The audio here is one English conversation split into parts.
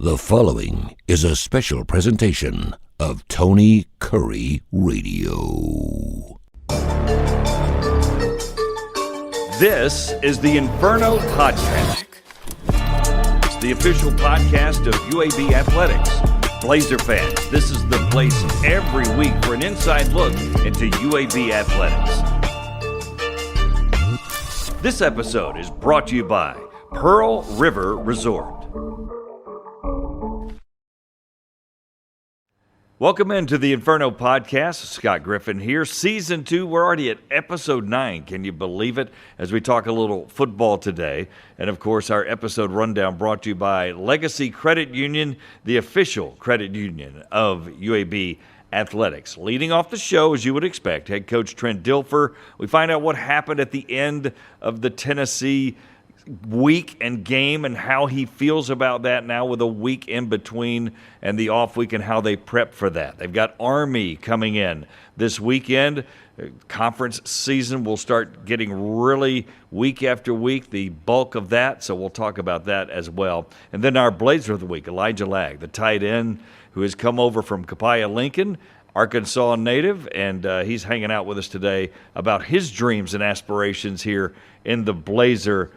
The following is a special presentation of Tony Kurre Radio. This is the Inferno Podcast. It's the official podcast of UAB Athletics. Blazer fans, this is the place every week for an inside look into UAB Athletics. This episode is brought to you by Pearl River Resort. Welcome into the Inferno Podcast. Scott Griffin here. Season 2, we're already at episode 9. Can you believe it? As we talk a little football today. And of course, our episode rundown brought to you by Legacy Credit Union, the official credit union of UAB Athletics. Leading off the show, as you would expect, head coach Trent Dilfer. We find out what happened at the end of the Tennessee week and game and how he feels about that now with a week in between and the off week and how they prep for that. They've got Army coming in this weekend. Conference season will start getting really week after week, the bulk of that, so we'll talk about that as well. And then our Blazer of the week, Elijah Lagg, the tight end who has come over from Copiah Lincoln, Arkansas native, and he's hanging out with us today about his dreams and aspirations here in the Blazer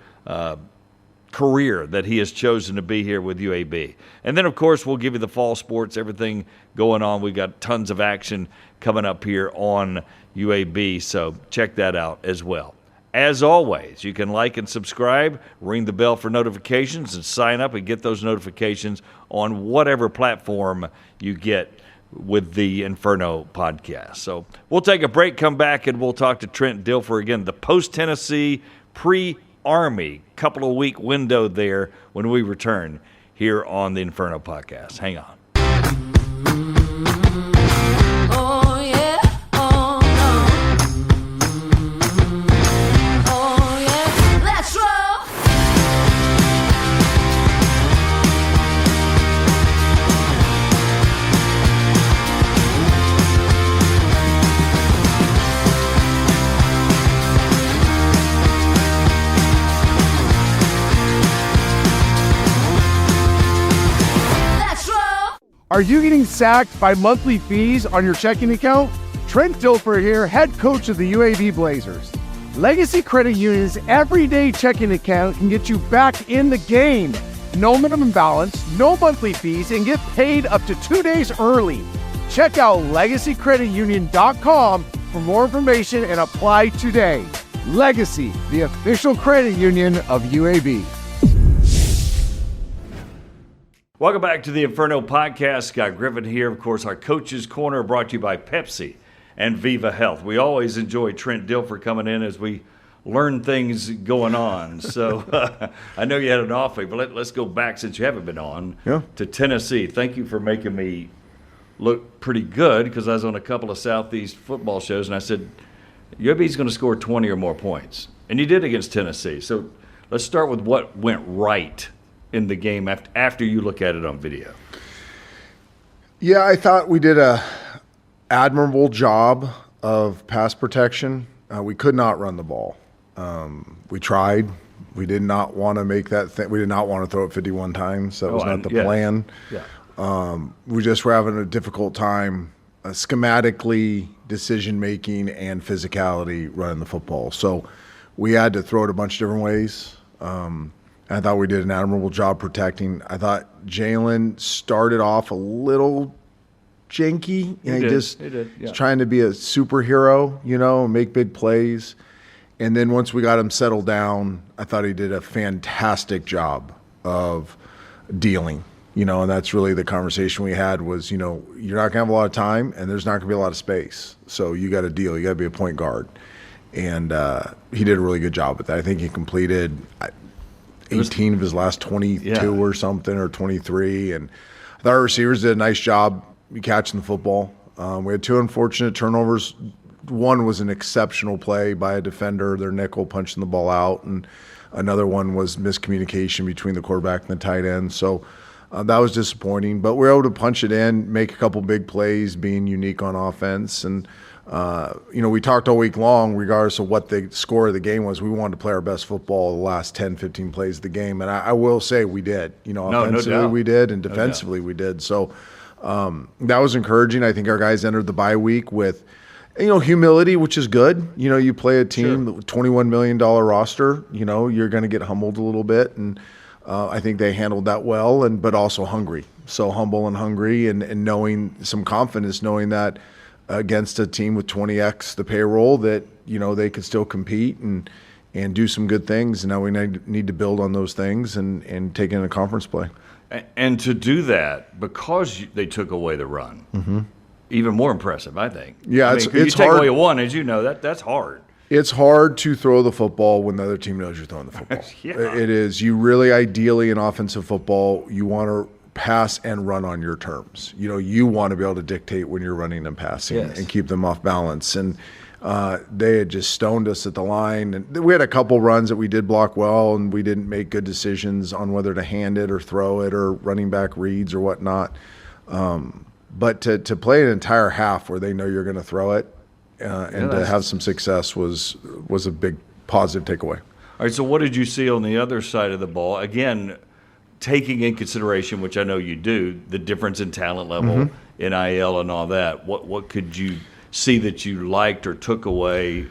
career that he has chosen to be here with UAB. And then, of course, we'll give you the fall sports, everything going on. We've got tons of action coming up here on UAB, so check that out as well. As always, you can like and subscribe, ring the bell for notifications, and sign up and get those notifications on whatever platform you get with the Inferno Podcast. So we'll take a break, come back, and we'll talk to Trent Dilfer again, the post-Tennessee, pre-Army couple of week window there when we return here on the Inferno Podcast. Hang on. Are you getting sacked by monthly fees on your checking account? Trent Dilfer here, head coach of the UAB Blazers. Legacy Credit Union's everyday checking account can get you back in the game. No minimum balance, no monthly fees, and get paid up to 2 days early. Check out LegacyCreditUnion.com for more information and apply today. Legacy, the official credit union of UAB. Welcome back to the Inferno Podcast. Scott Griffin here. Of course, our Coach's Corner brought to you by Pepsi and Viva Health. We always enjoy Trent Dilfer coming in as we learn things going on. So I know you had an off week, but let's go back since you haven't been on to Tennessee. Thank you for making me look pretty good because I was on a couple of Southeast football shows, and I said, UAB's going to score 20 or more points. And you did against Tennessee. So let's start with what went right in the game after you look at it on video. Yeah, I thought we did a admirable job of pass protection. We could not run the ball. We tried. We did not want to make that thing. We did not want to throw it 51 times. That was not the plan. Yeah. We just were having a difficult time schematically, decision-making, and physicality running the football. So we had to throw it a bunch of different ways. I thought we did an admirable job protecting. I thought Jalen started off a little janky. He did. He's trying to be a superhero, make big plays. And then once we got him settled down, I thought he did a fantastic job of dealing. And that's really the conversation we had was, you're not going to have a lot of time and there's not going to be a lot of space. So you got to deal. You got to be a point guard. And he did a really good job with that. I think he completed 18 of his last 22 or something, or 23. And I thought our receivers did a nice job catching the football. We had 2 unfortunate turnovers. One was an exceptional play by a defender, their nickel punching the ball out, and another one was miscommunication between the quarterback and the tight end. So that was disappointing. But we were able to punch it in, make a couple big plays, being unique on offense. And We talked all week long, regardless of what the score of the game was. We wanted to play our best football the last 10, 15 plays of the game. And I will say we did. Offensively no doubt. we did, and defensively we did. So that was encouraging. I think our guys entered the bye week with, humility, which is good. You play a team with $21 million roster, you're going to get humbled a little bit. And I think they handled that well, but also hungry. So humble and hungry and knowing some confidence, knowing that against a team with 20x the payroll that, they could still compete and do some good things. And now we need to build on those things and take in a conference play. And to do that, because they took away the run, even more impressive, I think. Yeah, it's hard. You take away one, as you know, that's hard. It's hard to throw the football when the other team knows you're throwing the football. Yeah. It is. You really, ideally, in offensive football, you want to pass and run on your terms. You want to be able to dictate when you're running and passing and keep them off balance. And they had just stoned us at the line. And we had a couple runs that we did block well, and we didn't make good decisions on whether to hand it or throw it or running back reads or whatnot. But to play an entire half where they know you're going to throw it and to have some success was a big positive takeaway. All right, so what did you see on the other side of the ball? Again, taking in consideration, which I know you do, the difference in talent level, NIL and all that, what could you see that you liked or took away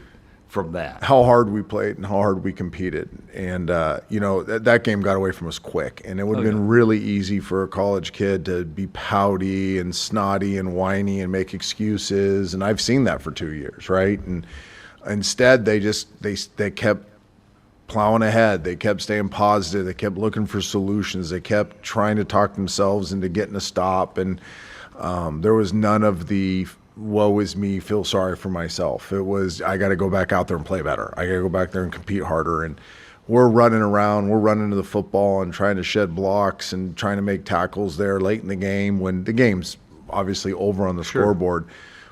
from that? How hard we played and how hard we competed. And, that game got away from us quick. And it would have been really easy for a college kid to be pouty and snotty and whiny and make excuses. And I've seen that for 2 years, right? And instead, they kept plowing ahead. They kept staying positive. They kept looking for solutions. They kept trying to talk themselves into getting a stop. And there was none of the woe is me, feel sorry for myself. It was, I got to go back out there and play better. I got to go back there and compete harder. And we're running around, we're running to the football and trying to shed blocks and trying to make tackles there late in the game when the game's obviously over on the scoreboard,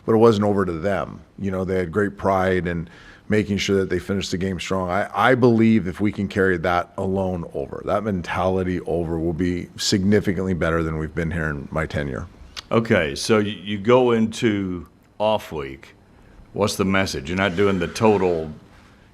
but it wasn't over to them. They had great pride and making sure that they finished the game strong. I believe if we can carry that alone over, that mentality over, will be significantly better than we've been here in my tenure. Okay, so you go into off week. What's the message? You're not doing the total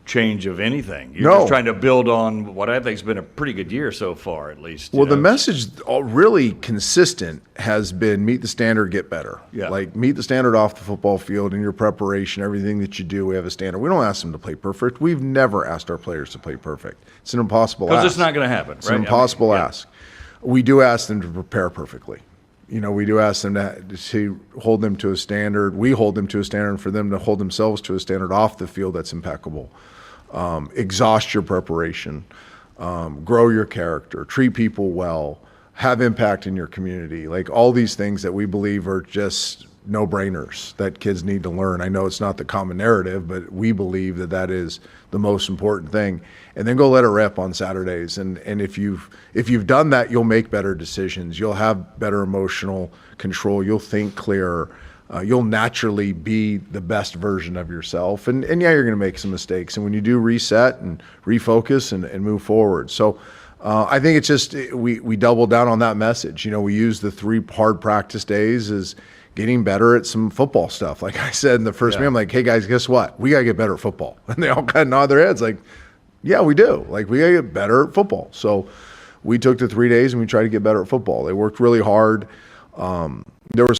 change of anything. You're just trying to build on what I think has been a pretty good year so far, at least. Well, the message, really consistent, has been meet the standard, get better. Yeah. Like meet the standard off the football field in your preparation, everything that you do. We have a standard. We don't ask them to play perfect. We've never asked our players to play perfect. It's an impossible ask. Because it's not going to happen, right? It's an impossible ask. We do ask them to prepare perfectly. We do ask them to hold them to a standard. We hold them to a standard, and for them to hold themselves to a standard off the field that's impeccable. Exhaust your preparation, grow your character, treat people well, have impact in your community. Like all these things that we believe are just no-brainers that kids need to learn. I know it's not the common narrative, but we believe that is the most important thing. And then go let it rip on Saturdays. And if you've done that, you'll make better decisions. You'll have better emotional control. You'll think clearer. You'll naturally be the best version of yourself. And you're going to make some mistakes. And when you do, reset and refocus and move forward. So I think it's just we double down on that message. We use the 3 hard practice days as getting better at some football stuff. Like I said in the first meeting, I'm like, hey guys, guess what? We got to get better at football. And they all kind of nod their heads like, yeah, we do. Like we got to get better at football. So we took the 3 days and we tried to get better at football. They worked really hard. There were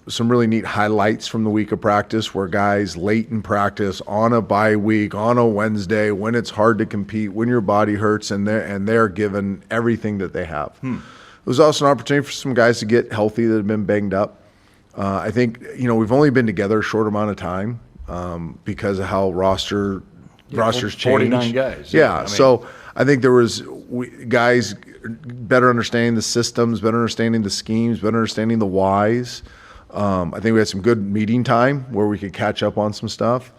some really neat highlights from the week of practice where guys late in practice on a bye week, on a Wednesday, when it's hard to compete, when your body hurts, and they're given everything that they have. It was also an opportunity for some guys to get healthy that have been banged up. I think, we've only been together a short amount of time because of how rosters change. 49 guys. Yeah. So I think there was guys better understanding the systems, better understanding the schemes, better understanding the whys. I think we had some good meeting time where we could catch up on some stuff.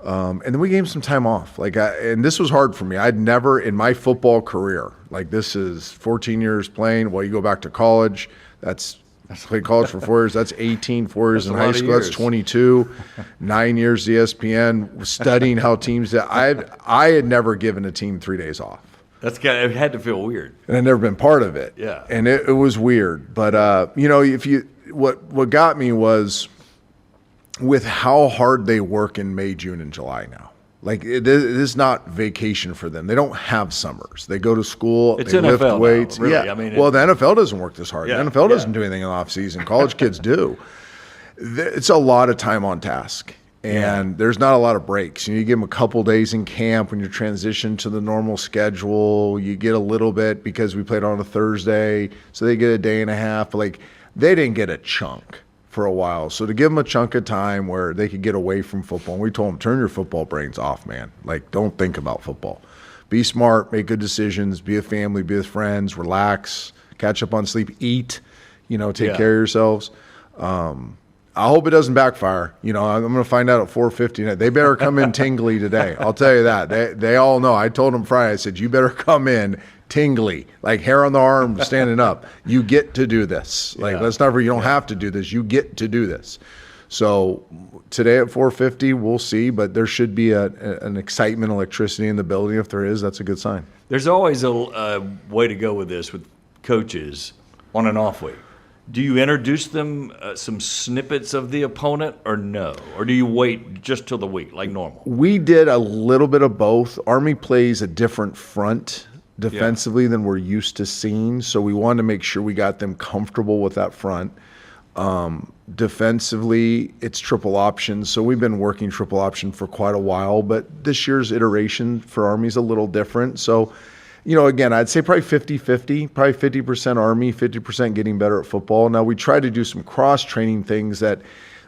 And then we gave some time off. And this was hard for me. I'd never in my football career, this is 14 years playing. Well, you go back to college, I played college for 4 years. That's 18, 4 years in high school. That's 22, 9 years ESPN, studying how teams. I had never given a team 3 days off. It had to feel weird. And I'd never been part of it. Yeah. And it was weird. But what got me was with how hard they work in May, June, and July now. Like, it is not vacation for them. They don't have summers. They go to school. It's they NFL lift weights. now, really. Yeah. I mean, well, the NFL doesn't work this hard. Yeah, The NFL doesn't yeah. do anything in the off season. College kids do. It's a lot of time on task, and there's not a lot of breaks. You give them a couple days in camp when you transition to the normal schedule. You get a little bit because we played on a Thursday, so they get a day and a half. But like, they didn't get a chunk for a while. So to give them a chunk of time where they could get away from football, and we told them, turn your football brains off, man. Like, don't think about football. Be smart, make good decisions, be a family, be with friends, relax, catch up on sleep, eat, take care of yourselves. I hope it doesn't backfire. I'm going to find out at 4:50. They better come in tingly today. I'll tell you that. They all know. I told them Friday, I said, you better come in tingly, like hair on the arm, standing up. You get to do this. Like, let's not, you don't have to do this. You get to do this. So today at 4:50, we'll see, but there should be an excitement, electricity in the building. If there is, that's a good sign. There's always a way to go with this with coaches on an off week. Do you introduce them some snippets of the opponent or no? Or do you wait just till the week like normal? We did a little bit of both. Army plays a different front defensively than we're used to seeing, so we wanted to make sure we got them comfortable with that front. Defensively, it's triple option, so we've been working triple option for quite a while, but this year's iteration for Army is a little different. So, again, I'd say probably 50-50, probably 50% Army, 50% getting better at football. Now, we tried to do some cross-training things that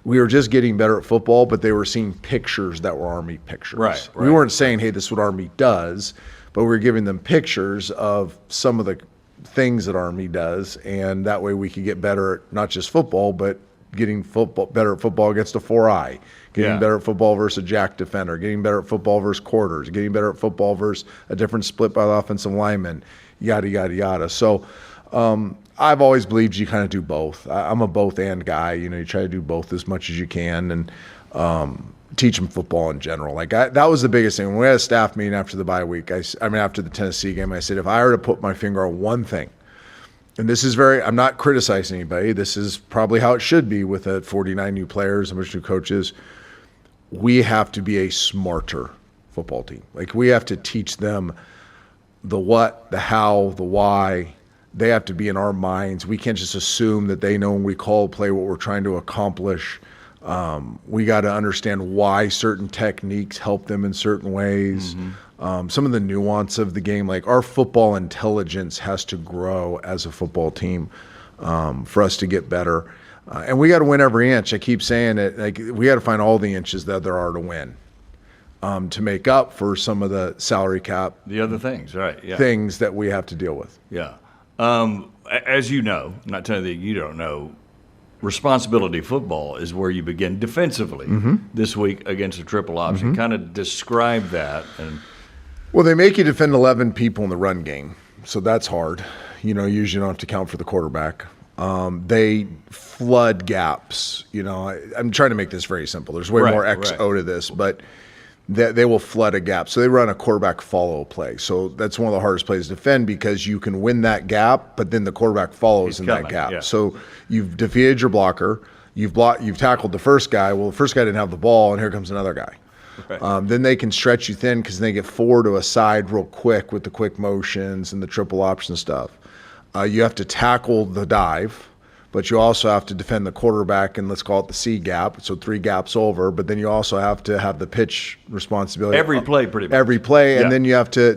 we were just getting better at football, but they were seeing pictures that were Army pictures. Right. We weren't saying, hey, this is what Army does, but we were giving them pictures of some of the things that Army does, and that way we could get better at not just football, but getting better at football against a 4-eye, getting better at football versus a jack defender, getting better at football versus quarters, getting better at football versus a different split by the offensive lineman, yada, yada, yada. So I've always believed you kind of do both. I'm a both and guy. You try to do both as much as you can, and teach them football in general. That was the biggest thing. When we had a staff meeting after the bye week, after the Tennessee game, I said, if I were to put my finger on one thing, and this is I'm not criticizing anybody. This is probably how it should be with 49 new players, a bunch of new coaches. We have to be a smarter football team. We have to teach them the what, the how, the why. They have to be in our minds. We can't just assume that they know when we call a play what we're trying to accomplish. We got to understand why certain techniques help them in certain ways. Some of the nuance of the game, like our football intelligence has to grow as a football team for us to get better. And we got to win every inch. I keep saying it. We got to find all the inches that there are to win to make up for some of the salary cap. The other things, right? Yeah. Things that we have to deal with. Yeah. As you know, I'm not telling you that you don't know, responsibility football is where you begin defensively this week against a triple option. Kind of describe that. Well, they make you defend 11 people in the run game, so that's hard. Usually you don't have to count for the quarterback. They flood gaps. I'm trying to make this very simple. There's way more XO to this, but they will flood a gap. So they run a quarterback follow play. So that's one of the hardest plays to defend because you can win that gap, but then the quarterback follows that gap. Yeah. So you've defeated your blocker. You've tackled the first guy. Well, the first guy didn't have the ball, and here comes another guy. Right. Then they can stretch you thin because they get forward to a side real quick with the quick motions and the triple option stuff. You have to tackle the dive, but you also have to defend the quarterback, and let's call it the C gap, so 3 gaps over. But then you also have to have the pitch responsibility. Every play, pretty much. Every play, and then you have to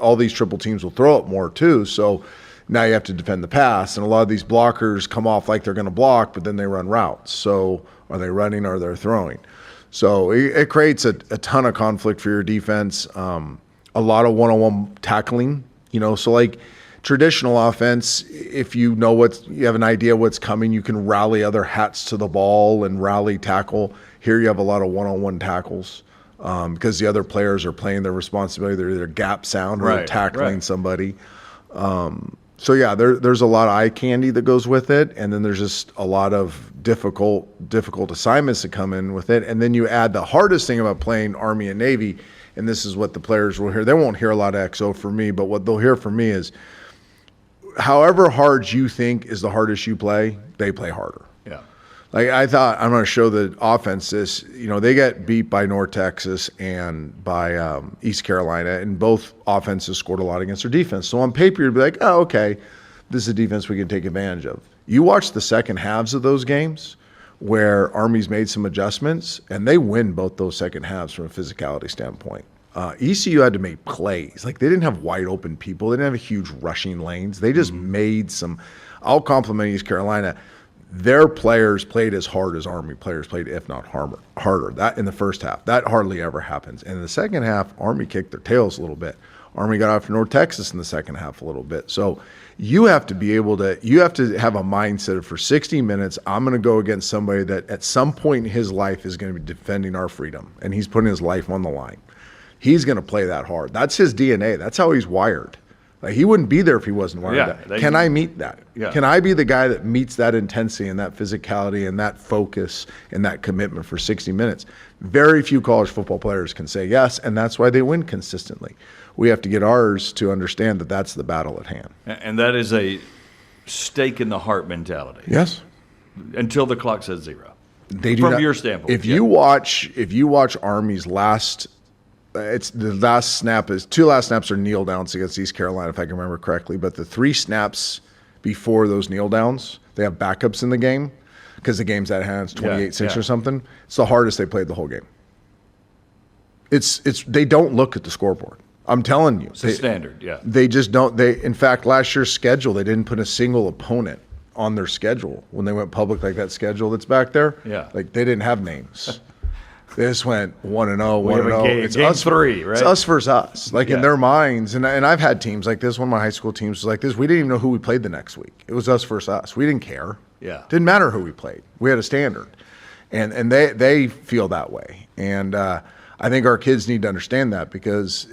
all these triple teams will throw it more too. So now you have to defend the pass, and a lot of these blockers come off like they're going to block, but then they run routes. So are they running or they're throwing? So it creates a ton of conflict for your defense. A lot of one-on-one tackling. So like traditional offense, if you have an idea what's coming, you can rally other hats to the ball and rally tackle. Here you have a lot of one-on-one tackles because the other players are playing their responsibility. They're either gap sound or they're tackling somebody. So yeah, there's a lot of eye candy that goes with it, and then there's just a lot of difficult assignments that come in with it. And then you add the hardest thing about playing Army and Navy, and this is what the players will hear. They won't hear a lot of XO from me, but what they'll hear from me is however hard you think is the hardest you play, they play harder. Yeah. Like I thought, I'm going to show the offense this. They get beat by North Texas and by East Carolina, and both offenses scored a lot against their defense. So on paper, you'd be like, oh, okay, this is a defense we can take advantage of. You watch the second halves of those games where Army's made some adjustments, and they win both those second halves from a physicality standpoint. ECU had to make plays. Like, they didn't have wide open people. They didn't have huge rushing lanes. They just made some – I'll compliment East Carolina. Their players played as hard as Army players played, if not harder. That in the first half. That hardly ever happens. And in the second half, Army kicked their tails a little bit. Army got after North Texas in the second half a little bit. So you have to be able to – you have to have a mindset of, for 60 minutes, I'm going to go against somebody that at some point in his life is going to be defending our freedom, and he's putting his life on the line. He's going to play that hard. That's his DNA. That's how he's wired. Like, he wouldn't be there if he wasn't wired that. Can I meet that? Yeah. Can I be the guy that meets that intensity and that physicality and that focus and that commitment for 60 minutes? Very few college football players can say yes, and that's why they win consistently. We have to get ours to understand that that's the battle at hand. And that is a stake in the heart mentality. Yes. Until the clock says zero. They do From not, your standpoint. If you watch Army's last – it's the last snap is 2 last snaps are kneel downs against East Carolina, if I can remember correctly. But the 3 snaps before those kneel downs, they have backups in the game because the game's at hand. It's 28-6 or something. It's the hardest they played the whole game. It's they don't look at the scoreboard. I'm telling you, it's a standard. Yeah, they just don't. In fact, last year's schedule, they didn't put a single opponent on their schedule when they went public, like that schedule that's back there. Yeah, like they didn't have names. They just went 1-0, 1-0. It's game us 3, right? It's us versus us. Like, in their minds, and I've had teams like this. One of my high school teams was like this. We didn't even know who we played the next week. It was us versus us. We didn't care. Yeah, didn't matter who we played. We had a standard, and they feel that way. And I think our kids need to understand that because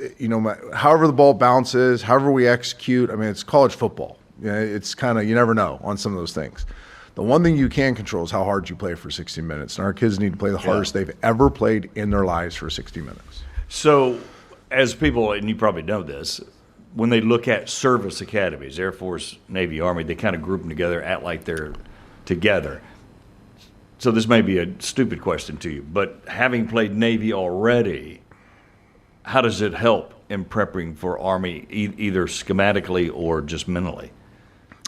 however the ball bounces, however we execute. I mean, it's college football. It's kind of, you never know on some of those things. The one thing you can control is how hard you play for 60 minutes. And our kids need to play the hardest they've ever played in their lives for 60 minutes. So, as people, and you probably know this, when they look at service academies, Air Force, Navy, Army, they kind of group them together, act like they're together. So this may be a stupid question to you, but having played Navy already, how does it help in prepping for Army, either schematically or just mentally?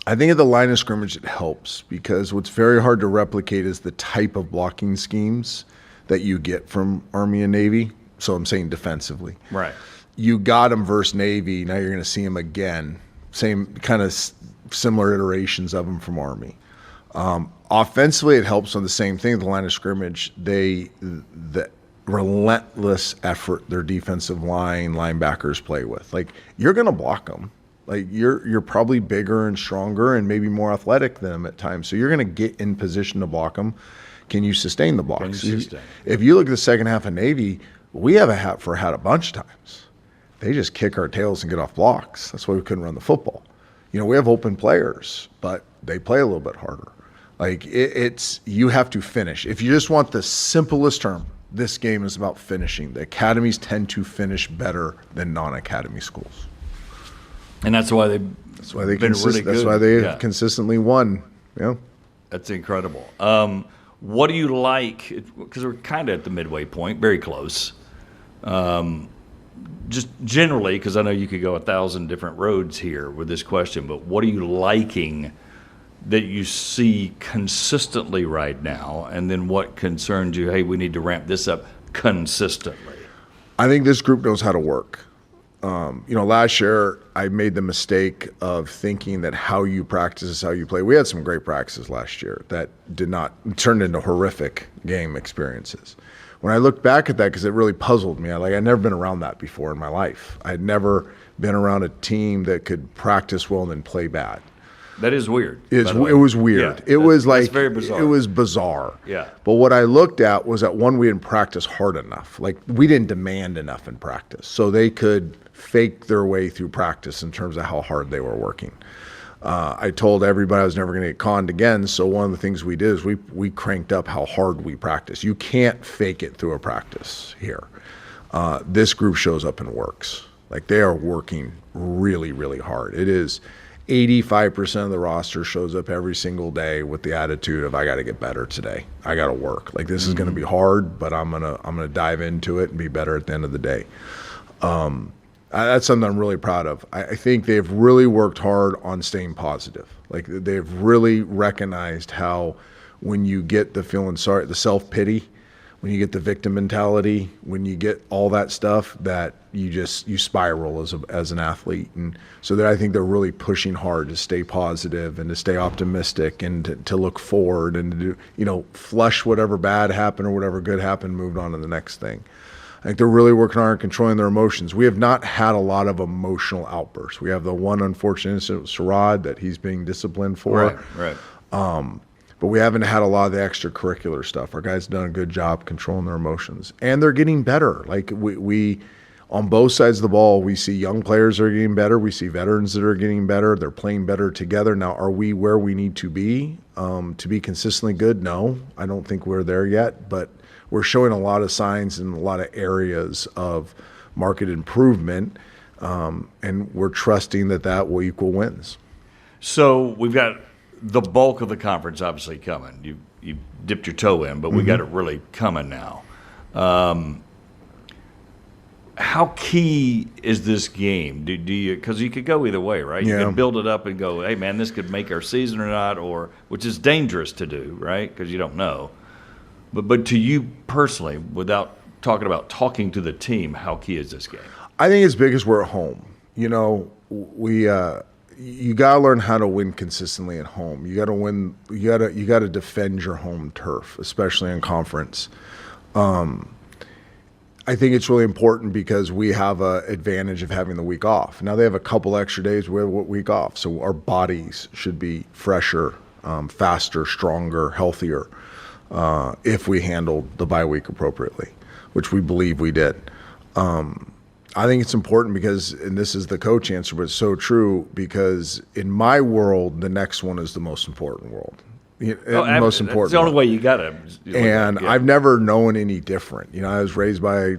I think at the line of scrimmage it helps because what's very hard to replicate is the type of blocking schemes that you get from Army and Navy. So I'm saying defensively. Right. You got them versus Navy. Now you're going to see them again. Same kind of similar iterations of them from Army. Offensively, it helps on the same thing. The line of scrimmage, the relentless effort their defensive line, linebackers play with. Like, you're going to block them. Like, you're probably bigger and stronger and maybe more athletic than them at times. So you're going to get in position to block them. Can you sustain the blocks? If you look at the second half of Navy, we have had a bunch of times. They just kick our tails and get off blocks. That's why we couldn't run the football. We have open players, but they play a little bit harder. Like, it's you have to finish. If you just want the simplest term, this game is about finishing. The academies tend to finish better than non-academy schools. And that's why they've been really good. That's why they have consistently won. Yeah, that's incredible. What do you like? Because we're kind of at the midway point, very close. Just generally, because I know you could go 1,000 different roads here with this question, but what are you liking that you see consistently right now? And then what concerns you? Hey, we need to ramp this up consistently. I think this group knows how to work. Last year I made the mistake of thinking that how you practice is how you play. We had some great practices last year that did not turn into horrific game experiences. When I looked back at that, because it really puzzled me, I'd never been around that before in my life. I'd never been around a team that could practice well and then play bad. That is weird. It was weird. Yeah, it's very bizarre. It was bizarre. Yeah. But what I looked at was that, one, we didn't practice hard enough. Like, we didn't demand enough in practice. So they could fake their way through practice in terms of how hard they were working. I told everybody I was never going to get conned again. So one of the things we did is we cranked up how hard we practice. You can't fake it through a practice here. This group shows up and works. Like, they are working really, really hard. It is 85% of the roster shows up every single day with the attitude of, I got to get better today. I got to work. Like, this is going to be hard, but I'm gonna dive into it and be better at the end of the day. That's something I'm really proud of. I think they've really worked hard on staying positive. Like, they've really recognized how when you get the feeling sorry, the self-pity, when you get the victim mentality, when you get all that stuff, that you spiral as an athlete. And so that I think they're really pushing hard to stay positive and to stay optimistic and to look forward and to do, flush whatever bad happened or whatever good happened, moved on to the next thing. I think they're really working hard on controlling their emotions. We have not had a lot of emotional outbursts. We have the one unfortunate incident with Sherrod that he's being disciplined for. Right. But we haven't had a lot of the extracurricular stuff. Our guys have done a good job controlling their emotions. And they're getting better. Like, we on both sides of the ball, we see young players that are getting better. We see veterans that are getting better. They're playing better together. Now, are we where we need to be consistently good? No, I don't think we're there yet. But we're showing a lot of signs in a lot of areas of market improvement. And we're trusting that will equal wins. So we've got the bulk of the conference obviously coming. You dipped your toe in, but we got it really coming now. How key is this game? Do you, because you could go either way, right? You can build it up and go, hey man, this could make our season or not, or which is dangerous to do, right? Because you don't know. But to you personally, without talking to the team, how key is this game? I think it's big as we're at home. You got to learn how to win consistently at home. You got to win. You got to defend your home turf, especially in conference. I think it's really important because we have an advantage of having the week off. Now they have a couple extra days. We have a week off, so our bodies should be fresher, faster, stronger, healthier if we handled the bye week appropriately, which we believe we did. I think it's important because, and this is the coach answer, but it's so true, because in my world, the next one is the most important world. Most important. It's the only way you got to. And I've never known any different. I was raised by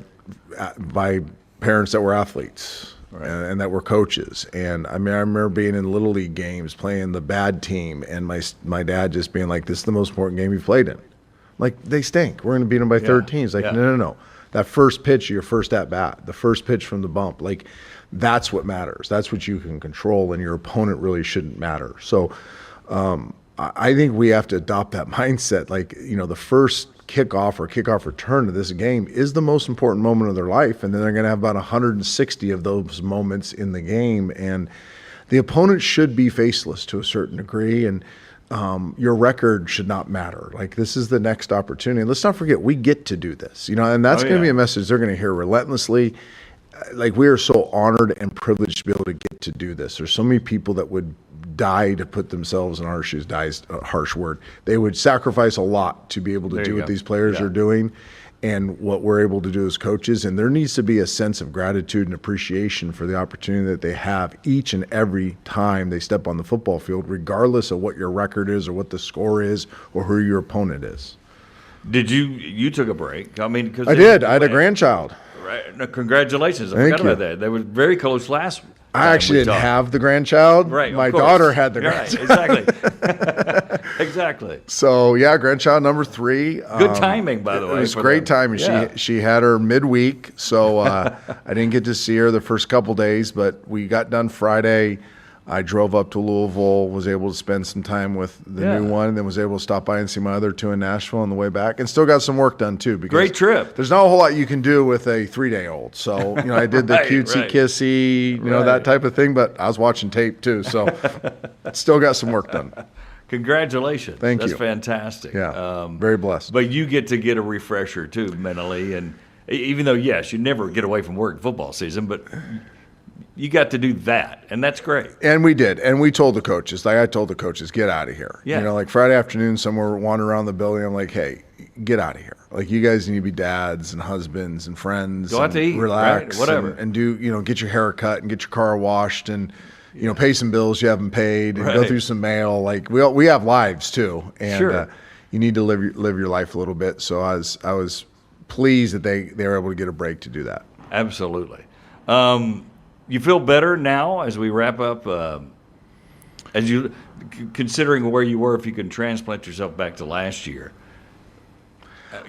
parents that were athletes, right, and that were coaches. And I remember being in Little League games, playing the bad team, and my dad just being like, this is the most important game you've played in. Like, they stink. We're going to beat them by 13. It's like, no. That first pitch, your first at-bat, the first pitch from the bump, like, that's what matters. That's what you can control, and your opponent really shouldn't matter. So I think we have to adopt that mindset. Like, the first kickoff return to this game is the most important moment of their life, and then they're going to have about 160 of those moments in the game, and the opponent should be faceless to a certain degree, and your record should not matter. Like, this is the next opportunity. And let's not forget, we get to do this, and that's going to be a message they're going to hear relentlessly. Like, we are so honored and privileged to be able to get to do this. There's so many people that would die to put themselves in our shoes. Die is a harsh word. They would sacrifice a lot to be able to do what these players are doing and what we're able to do as coaches. And there needs to be a sense of gratitude and appreciation for the opportunity that they have each and every time they step on the football field, regardless of what your record is or what the score is or who your opponent is. Did you took a break? I mean, because I did. I had a grandchild. Right. No, congratulations. I forgot about that. They were very close last time. I actually didn't have the grandchild. Right. My daughter had the grandchild. Right. Exactly. So, grandchild number 3. Good timing, by the way. It was great timing. Yeah. She had her midweek, so I didn't get to see her the first couple days, but we got done Friday. I drove up to Louisville, was able to spend some time with the new one, and then was able to stop by and see my other 2 in Nashville on the way back, and still got some work done too. Because great trip. There's not a whole lot you can do with a 3-day-old. So, I did the cutesy kissy, that type of thing, but I was watching tape too, so still got some work done. Congratulations. Thank you. That's fantastic. Yeah, very blessed. But you get to get a refresher too mentally, and even though, yes, you never get away from work football season, but you got to do that, and that's great. And we did. And we told the coaches, like I told the coaches, get out of here. Yeah. Like Friday afternoon, somewhere wandering around the building, I'm like, hey, get out of here. Like, you guys need to be dads and husbands and friends. Go out to eat, relax, right? Whatever. And do, get your hair cut and get your car washed and, pay some bills you haven't paid and go through some mail. Like, we have lives too. And you need to live your life a little bit. So I was pleased that they were able to get a break to do that. Absolutely. You feel better now as we wrap up As you considering where you were, if you can transplant yourself back to last year,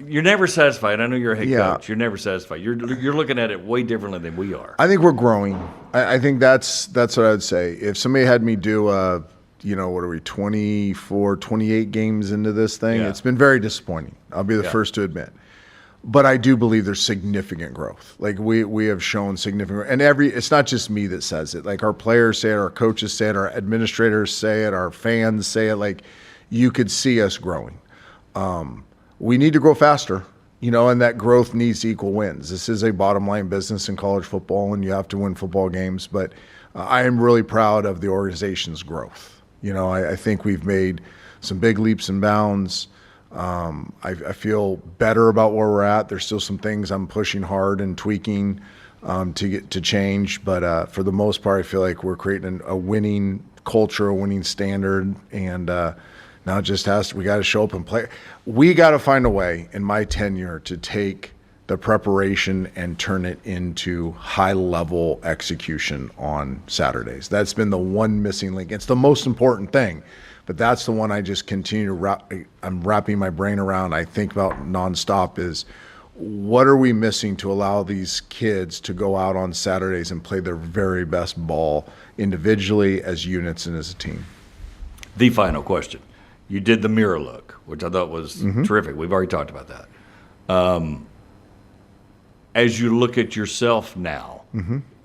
you're never satisfied. I know you're a head coach. You're never satisfied. You're looking at it way differently than we are. I think we're growing. I think that's what I'd say. If somebody had me do what are we, 24, 28 games into this thing, it's been very disappointing. I'll be the first to admit. But I do believe there's significant growth. Like we have shown significant, and it's not just me that says it. Like our players say it, our coaches say it, our administrators say it, our fans say it. Like you could see us growing. We need to grow faster, and that growth needs to equal wins. This is a bottom line business in college football, and you have to win football games. But I am really proud of the organization's growth. I think we've made some big leaps and bounds. I feel better about where we're at. There's still some things I'm pushing hard and tweaking to change, but for the most part, I feel like we're creating a winning culture, a winning standard, and now it just we got to show up and play. We got to find a way in my tenure to take the preparation and turn it into high-level execution on Saturdays. That's been the one missing link. It's the most important thing. But that's the one I just continue to I'm wrapping my brain around. I think about nonstop is what are we missing to allow these kids to go out on Saturdays and play their very best ball individually, as units, and as a team? The final question. You did the mirror look, which I thought was terrific. We've already talked about that. As you look at yourself now,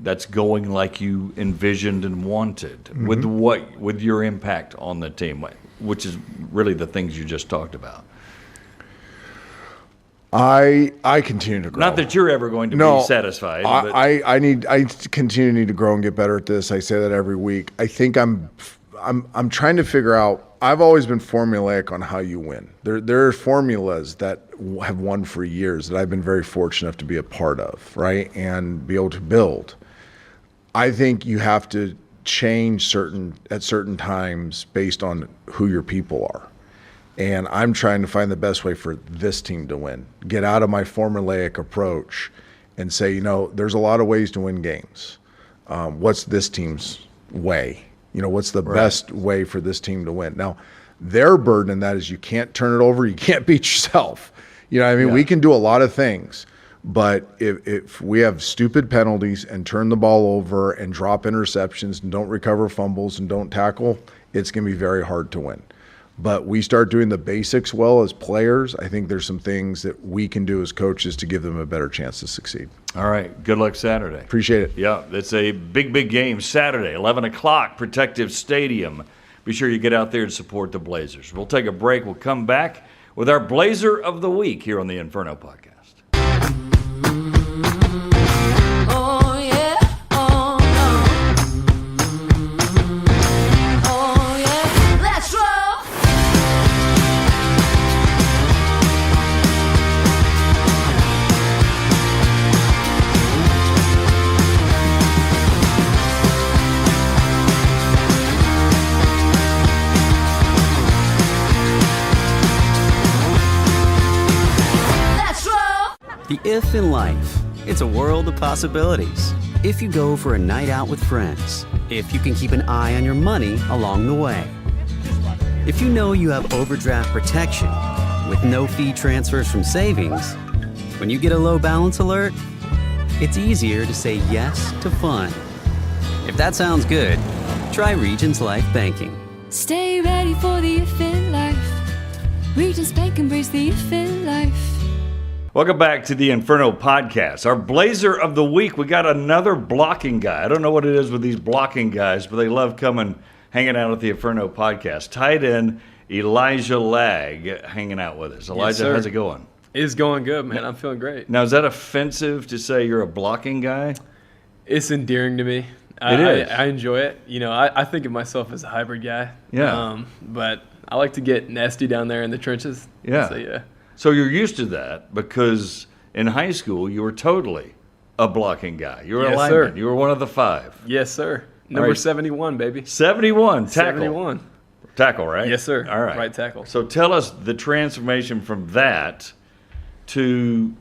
that's going like you envisioned and wanted, with your impact on the team, which is really the things you just talked about. I continue to grow. Not that you're ever going to be satisfied. I continue to grow and get better at this. I say that every week. I think I'm trying to figure out. I've always been formulaic on how you win. There are formulas that have won for years that I've been very fortunate enough to be a part of, right, and be able to build. I think you have to change at certain times based on who your people are. And I'm trying to find the best way for this team to win. Get out of my formulaic approach and say, there's a lot of ways to win games. What's this team's way? What's the best way for this team to win? Now, their burden in that is you can't turn it over. You can't beat yourself. We can do a lot of things. But if we have stupid penalties and turn the ball over and drop interceptions and don't recover fumbles and don't tackle, it's going to be very hard to win. But we start doing the basics well as players. I think there's some things that we can do as coaches to give them a better chance to succeed. All right. Good luck Saturday. Appreciate it. Yeah, it's a big game Saturday, 11 o'clock, Protective Stadium. Be sure you get out there and support the Blazers. We'll take a break. We'll come back with our Blazer of the Week here on the Inferno Podcast. The if in life, it's a world of possibilities. If you go for a night out with friends, if you can keep an eye on your money along the way, if you know you have overdraft protection with no fee transfers from savings, when you get a low balance alert, it's easier to say yes to fun. If that sounds good, try Regions Life Banking. Stay ready for the if in life. Regions Bank, embrace the if in life. Welcome back to the Inferno Podcast. Our Blazer of the Week, we got another blocking guy. I don't know what it is with these blocking guys, but they love hanging out at the Inferno Podcast. Tight end Elijah Lagg hanging out with us. Elijah, yes, how's it going? It's going good, man. I'm feeling great. Now, is that offensive to say you're a blocking guy? It's endearing to me. It is. I enjoy it. I think of myself as a hybrid guy. Yeah. But I like to get nasty down there in the trenches. Yeah. So, yeah. So you're used to that because in high school you were totally a blocking guy. You were a Yes, lineman. sir. You were one of the five. Yes, sir. Number right. 71, baby. 71, tackle. 71. Tackle, right? Yes, sir. All right. Right tackle. So tell us the transformation from that to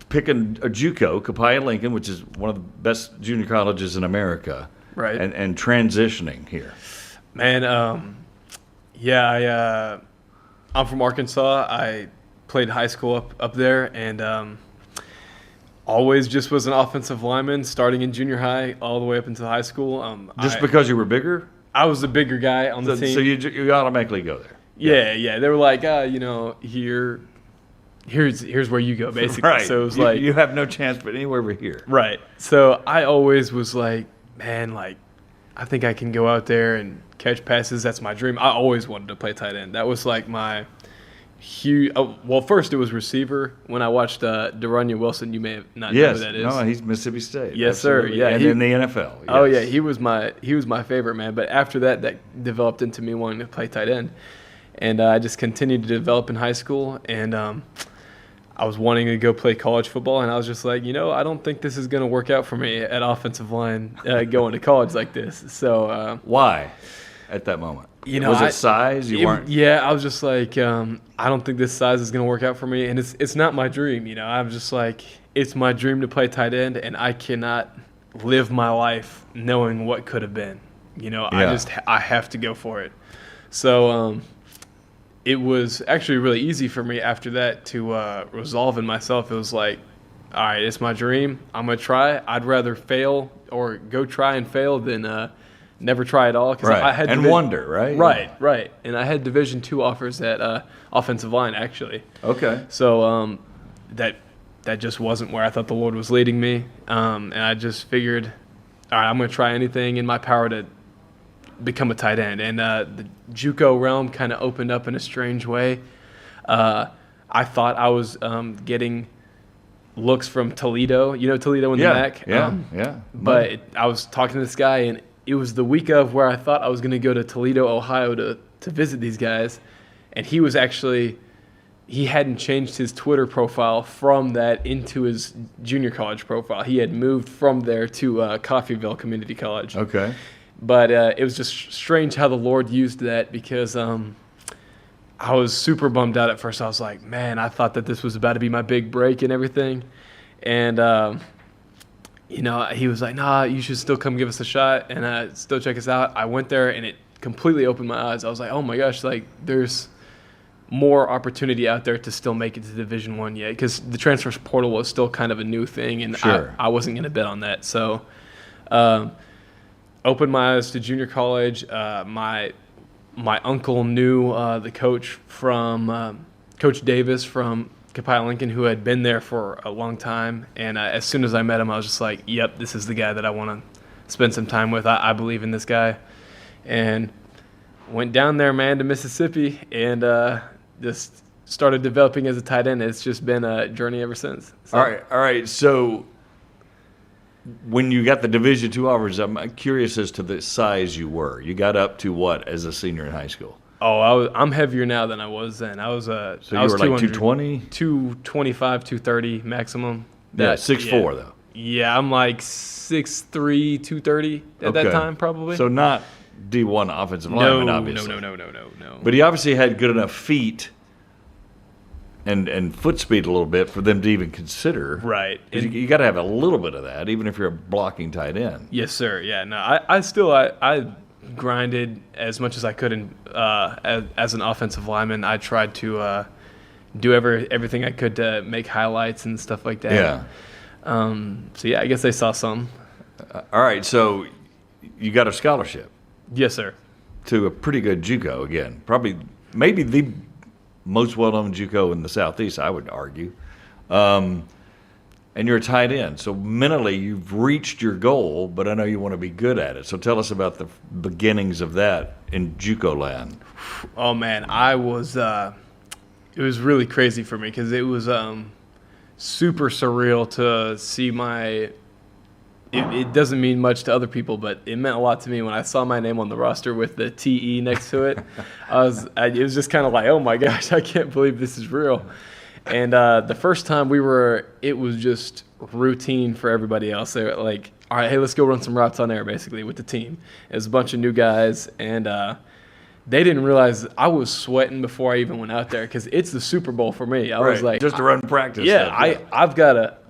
picking a JUCO, Copiah Lincoln, which is one of the best junior colleges in America, Right. and transitioning here. Man, I'm from Arkansas. I played high school up there, and always just was an offensive lineman, starting in junior high all the way up until high school. Because you were bigger? I was the bigger guy on the team. So you automatically go there. Yeah. They were like, here's where you go, basically. Right. So it was like you have no chance but anywhere but here. Right. So I always was like, man, like, I think I can go out there and catch passes. That's my dream. I always wanted to play tight end. That was like my huge. Well, first it was receiver. When I watched De'Runnya Wilson, you may have not know who that is. No, he's Mississippi State. Yes, Absolutely. sir. Yeah, and in the NFL. Yes. Oh yeah, he was my favorite, man. But after that developed into me wanting to play tight end, and I just continued to develop in high school, and I was wanting to go play college football, and I was just like, I don't think this is going to work out for me at offensive line going to college like this. So why at that moment? Was it size? You weren't. Yeah, I was just like, I don't think this size is going to work out for me, and it's not my dream. I'm just like, it's my dream to play tight end, and I cannot live my life knowing what could have been. I have to go for it. So it was actually really easy for me after that to resolve in myself. It was like, all right, it's my dream. I'm going to try. I'd rather fail or go try and fail than never try at all. Cause right. I had wonder, right? Right. And I had Division II offers at offensive line, actually. Okay. So that just wasn't where I thought the Lord was leading me. And I just figured, all right, I'm going to try anything in my power to become a tight end. And the JUCO realm kind of opened up in a strange way. I thought I was getting looks from Toledo. Toledo in the MAC? Yeah. But I was talking to this guy, and it was the week of where I thought I was going to go to Toledo, Ohio to visit these guys. And he was actually – he hadn't changed his Twitter profile from that into his junior college profile. He had moved from there to Coffeyville Community College. Okay. But it was just strange how the Lord used that because I was super bummed out at first. I was like, man, I thought that this was about to be my big break and everything. And, he was like, nah, you should still come give us a shot and still check us out. I went there, and it completely opened my eyes. I was like, oh, my gosh, like there's more opportunity out there to still make it to Division I yet because the transfer portal was still kind of a new thing, and sure. I wasn't going to bet on that. So opened my eyes to junior college. My uncle knew the coach from Coach Davis from Copiah Lincoln, who had been there for a long time. And as soon as I met him, I was just like, yep, this is the guy that I want to spend some time with. I believe in this guy. And went down there, man, to Mississippi, and just started developing as a tight end. It's just been a journey ever since. So. All right. So when you got the Division II offers, I'm curious as to the size you were. You got up to what as a senior in high school? Oh, I'm heavier now than I was then. I was so you were like 220? 225, 230 maximum. 6'4", though. Yeah, I'm like 6'3", 230 at that time, probably. So not D1 offensive lineman, obviously. No. But he obviously had good enough feet and foot speed a little bit for them to even consider. Right. You got to have a little bit of that, even if you're a blocking tight end. Yes, sir. Yeah. No, I grinded as much as I could as an offensive lineman. I tried to do everything I could to make highlights and stuff like that. Yeah. So, yeah, I guess they saw some. All right. So you got a scholarship. Yes, sir. To a pretty good JUCO, again. Maybe the most well-known JUCO in the Southeast, I would argue. And you're a tight end. So mentally, you've reached your goal, but I know you want to be good at it. So tell us about the beginnings of that in JUCO land. Oh, man. It was really crazy for me because it was super surreal to see it doesn't mean much to other people, but it meant a lot to me when I saw my name on the roster with the TE next to it. It was just kind of like, oh my gosh, I can't believe this is real. And the first time it was just routine for everybody else. They were like, all right, hey, let's go run some routes on air, basically, with the team. It was a bunch of new guys, and they didn't realize I was sweating before I even went out there because it's the Super Bowl for me. I was like, just to run practice. Yeah, stuff,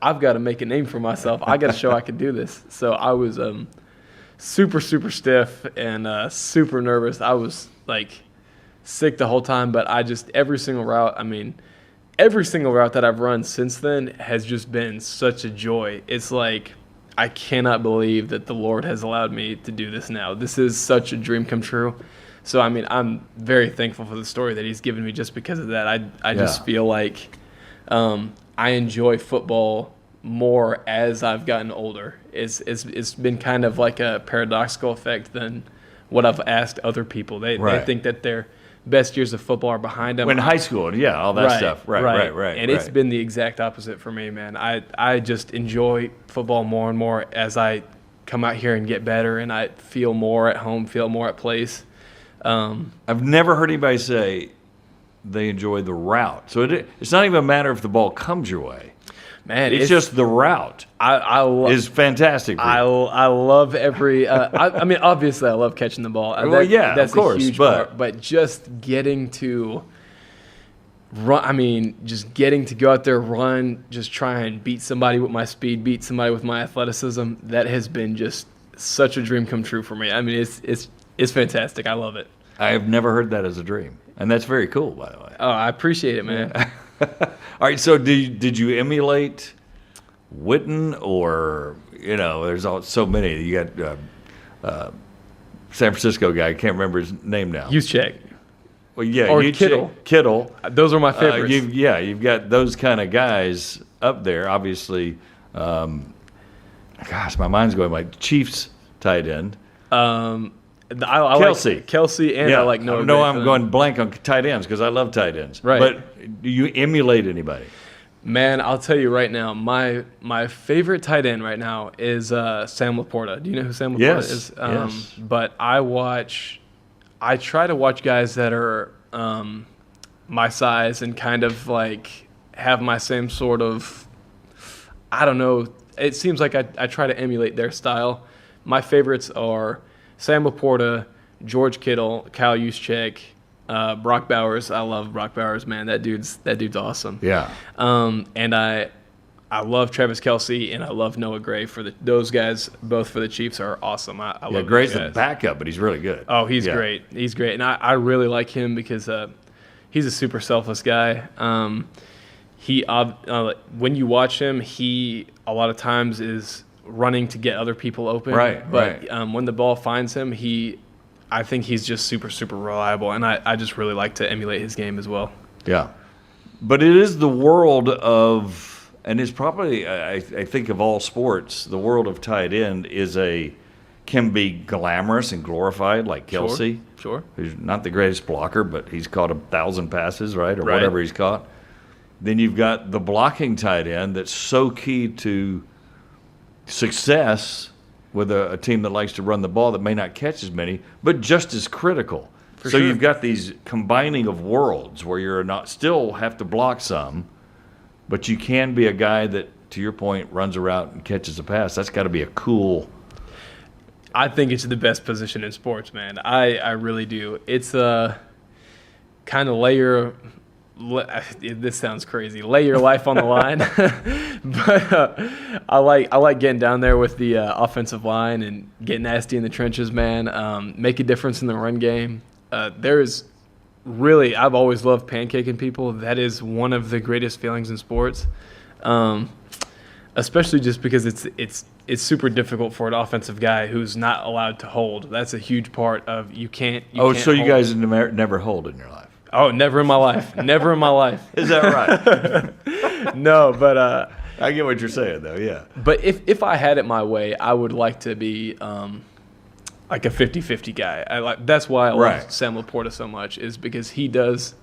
I've got to make a name for myself. I got to show I can do this. So I was super, super stiff and super nervous. I was like sick the whole time, but every single route that I've run since then has just been such a joy. It's like, I cannot believe that the Lord has allowed me to do this now. This is such a dream come true. So, I mean, I'm very thankful for the story that he's given me just because of that. I just feel like I enjoy football more as I've gotten older. It's been kind of like a paradoxical effect than what I've asked other people. They think that their best years of football are behind them. In high school, all that stuff. Right. And it's been the exact opposite for me, man. I just enjoy football more and more as I come out here and get better, and I feel more at home, feel more at place. I've never heard anybody say they enjoy the route. So it's not even a matter if the ball comes your way. Man, it's just the route is fantastic for you. I love every I mean, obviously I love catching the ball. That's of course, a huge part. But just getting to run, just getting to go out there, run, just try and beat somebody with my speed, beat somebody with my athleticism, that has been just such a dream come true for me. I mean, it's fantastic. I love it. I have never heard that as a dream, and that's very cool, by the way. Oh, I appreciate it, man. Yeah. All right, so did you emulate Witten, or there's so many. You got San Francisco guy. I can't remember his name now. Juszczyk. Well, yeah, or Kittle. Kittle. Those are my favorites. You've got those kind of guys up there. Obviously, gosh, my mind's going like Chiefs tight end. I Kelsey. Like Kelsey, and I like Noah. No, I'm going blank on tight ends because I love tight ends. Right. But do you emulate anybody? Man, I'll tell you right now, my favorite tight end right now is Sam Laporta. Do you know who Sam Laporta is? Yes. But I try to watch guys that are my size and kind of like have my same sort of, I don't know, it seems like I try to emulate their style. My favorites are Sam Laporta, George Kittle, Kyle Juszczyk, Brock Bowers. I love Brock Bowers, man. That dude's awesome. Yeah. And I love Travis Kelce, and I love Noah Gray. Those guys, both for the Chiefs, are awesome. I love Gray's the backup, but he's really good. Oh, he's great. He's great, and I really like him because he's a super selfless guy. When you watch him, he a lot of times is running to get other people open. Right. But when the ball finds him, I think he's just super, super reliable, and I just really like to emulate his game as well. Yeah. But it is the world of, and it's probably, I think of all sports, the world of tight end can be glamorous and glorified, like Kelsey. Sure. Who's not the greatest blocker, but he's caught 1,000 passes, right? Or whatever he's caught. Then you've got the blocking tight end that's so key to success with a team that likes to run the ball that may not catch as many, but just as critical. For sure. You've got these combining of worlds where you're not still have to block some, but you can be a guy that, to your point, runs a route and catches a pass. That's got to be a cool. I think it's the best position in sports, man. I really do. It's a kind of this sounds crazy. Lay your life on the line, but I like getting down there with the offensive line and get nasty in the trenches, man. Make a difference in the run game. I've always loved pancaking people. That is one of the greatest feelings in sports, especially just because it's super difficult for an offensive guy who's not allowed to hold. That's a huge part of you can't. You guys never hold in your life. Oh, never in my life. Never in my life. Is that right? No, but I get what you're saying, though. Yeah. But if I had it my way, I would like to be like a 50-50 guy. That's why I love Sam Laporta so much, is because he does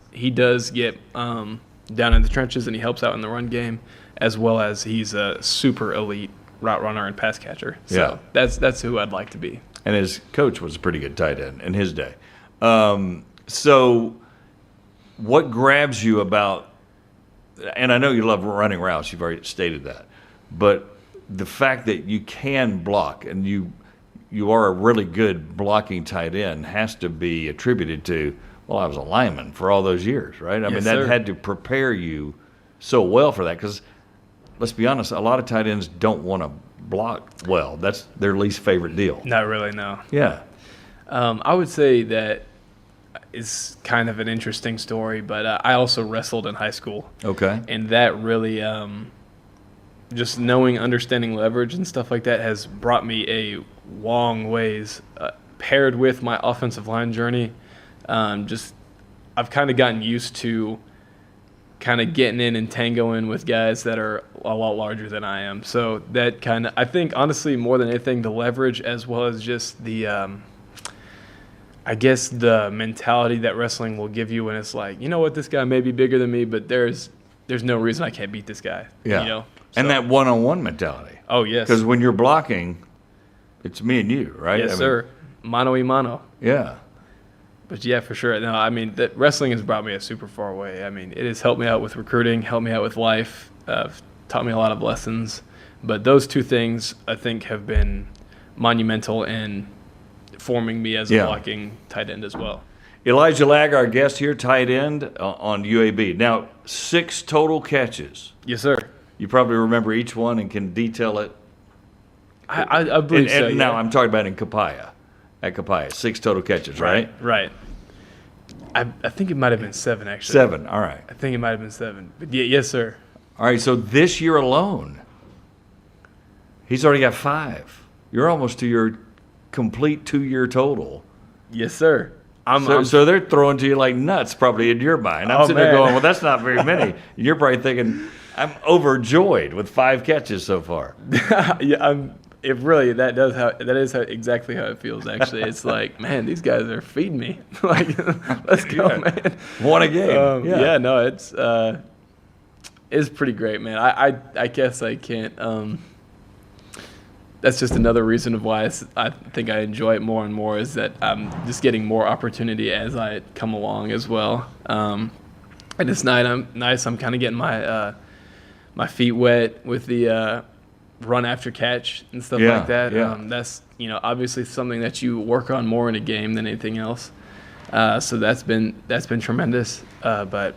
get down in the trenches and he helps out in the run game, as well as he's a super elite route runner and pass catcher. So that's who I'd like to be. And his coach was a pretty good tight end in his day. So what grabs you about, and I know you love running routes, you've already stated that, but the fact that you can block and you are a really good blocking tight end has to be attributed to, well, I was a lineman for all those years, right? I mean, that had to prepare you so well for that, because let's be honest, a lot of tight ends don't want to block well. That's their least favorite deal. Not really, no. Yeah. I would say that it's kind of an interesting story, but I also wrestled in high school. Okay. And that really, just understanding leverage and stuff like that has brought me a long ways. Paired with my offensive line journey, I've kind of gotten used to kind of getting in and tangoing with guys that are a lot larger than I am. So that kind of, I think, honestly, more than anything, the leverage as well as just the, I guess, the mentality that wrestling will give you when it's like, you know what, this guy may be bigger than me, but there's no reason I can't beat this guy. Yeah. You know? And that one-on-one mentality. Oh, yes. Because when you're blocking, it's me and you, right? Yes, sir. Mano y mano. Yeah. But yeah, for sure. No, I mean, that wrestling has brought me a super far way. I mean, it has helped me out with recruiting, helped me out with life, taught me a lot of lessons. But those two things, I think, have been monumental in forming me as a blocking tight end as well. Elijah Lagg, our guest here, tight end on UAB. Now, 6 total catches. Yes, sir. You probably remember each one and can detail it. I believe so. And now I'm talking about in Capaya. At Capaya, 6 total catches, right? Right. I think it might have been 7, actually. 7, all right. I think it might have been 7. But yeah, yes, sir. All right, so this year alone, he's already got 5. You're almost to your complete 2-year total. Yes, sir. So they're throwing to you like nuts, probably in your mind. I'm sitting there going, well, that's not very many. You're probably thinking, I'm overjoyed with 5 catches so far. Yeah, that is exactly how it feels. Actually, it's like, man, these guys are feeding me. Like, let's go, man. Won a game. Yeah, no, it's pretty great, man. I guess I can't. That's just another reason of why I think I enjoy it more and more, is that I'm just getting more opportunity as I come along as well. And it's nice. I'm kind of getting my feet wet with the run after catch and stuff like that. Yeah. That's obviously something that you work on more in a game than anything else. So that's been tremendous. But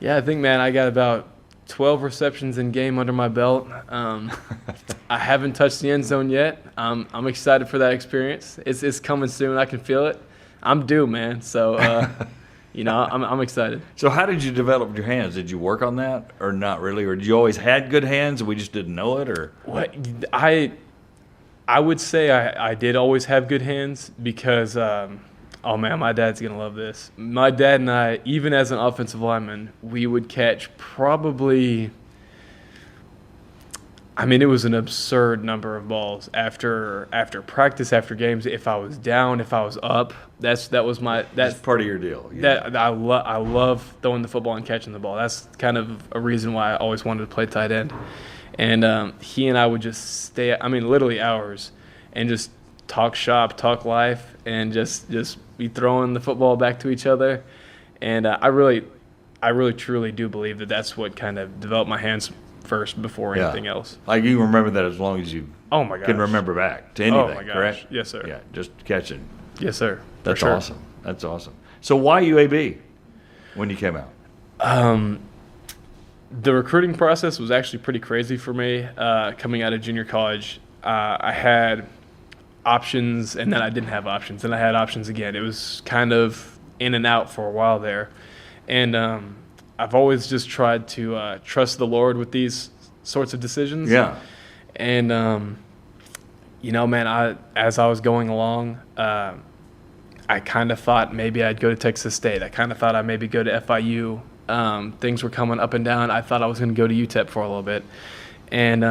yeah, I think, man, I got about 12 receptions in game under my belt. I haven't touched the end zone yet. I'm excited for that experience. It's coming soon. I can feel it. I'm due, man. So I'm excited. So how did you develop your hands? Did you work on that or not really? Or did you always had good hands and we just didn't know it? Or what? I would say I did always have good hands because, oh man, my dad's going to love this. My dad and I, even as an offensive lineman, we would catch probably, I mean, it was an absurd number of balls after practice, after games. If I was down, if I was up, that's part of your deal. Yeah. That I love throwing the football and catching the ball. That's kind of a reason why I always wanted to play tight end. And he and I would just stay, I mean, literally hours, and just talk shop, talk life, and just be throwing the football back to each other. And I really truly do believe that that's what kind of developed my hands first before anything else. Like you remember that as long as you can remember back to anything, oh my gosh. Correct? Yes, sir. Yeah, just catching. Yes, sir. That's awesome. That's awesome. So why UAB when you came out? The recruiting process was actually pretty crazy for me. Coming out of junior college, I had options, and then I didn't have options, and I had options again. It was kind of in and out for a while there. And I've always just tried to trust the Lord with these sorts of decisions. Yeah. And, man, as I was going along, I kind of thought maybe I'd go to Texas State. I kind of thought I'd maybe go to FIU. Things were coming up and down. I thought I was going to go to UTEP for a little bit. And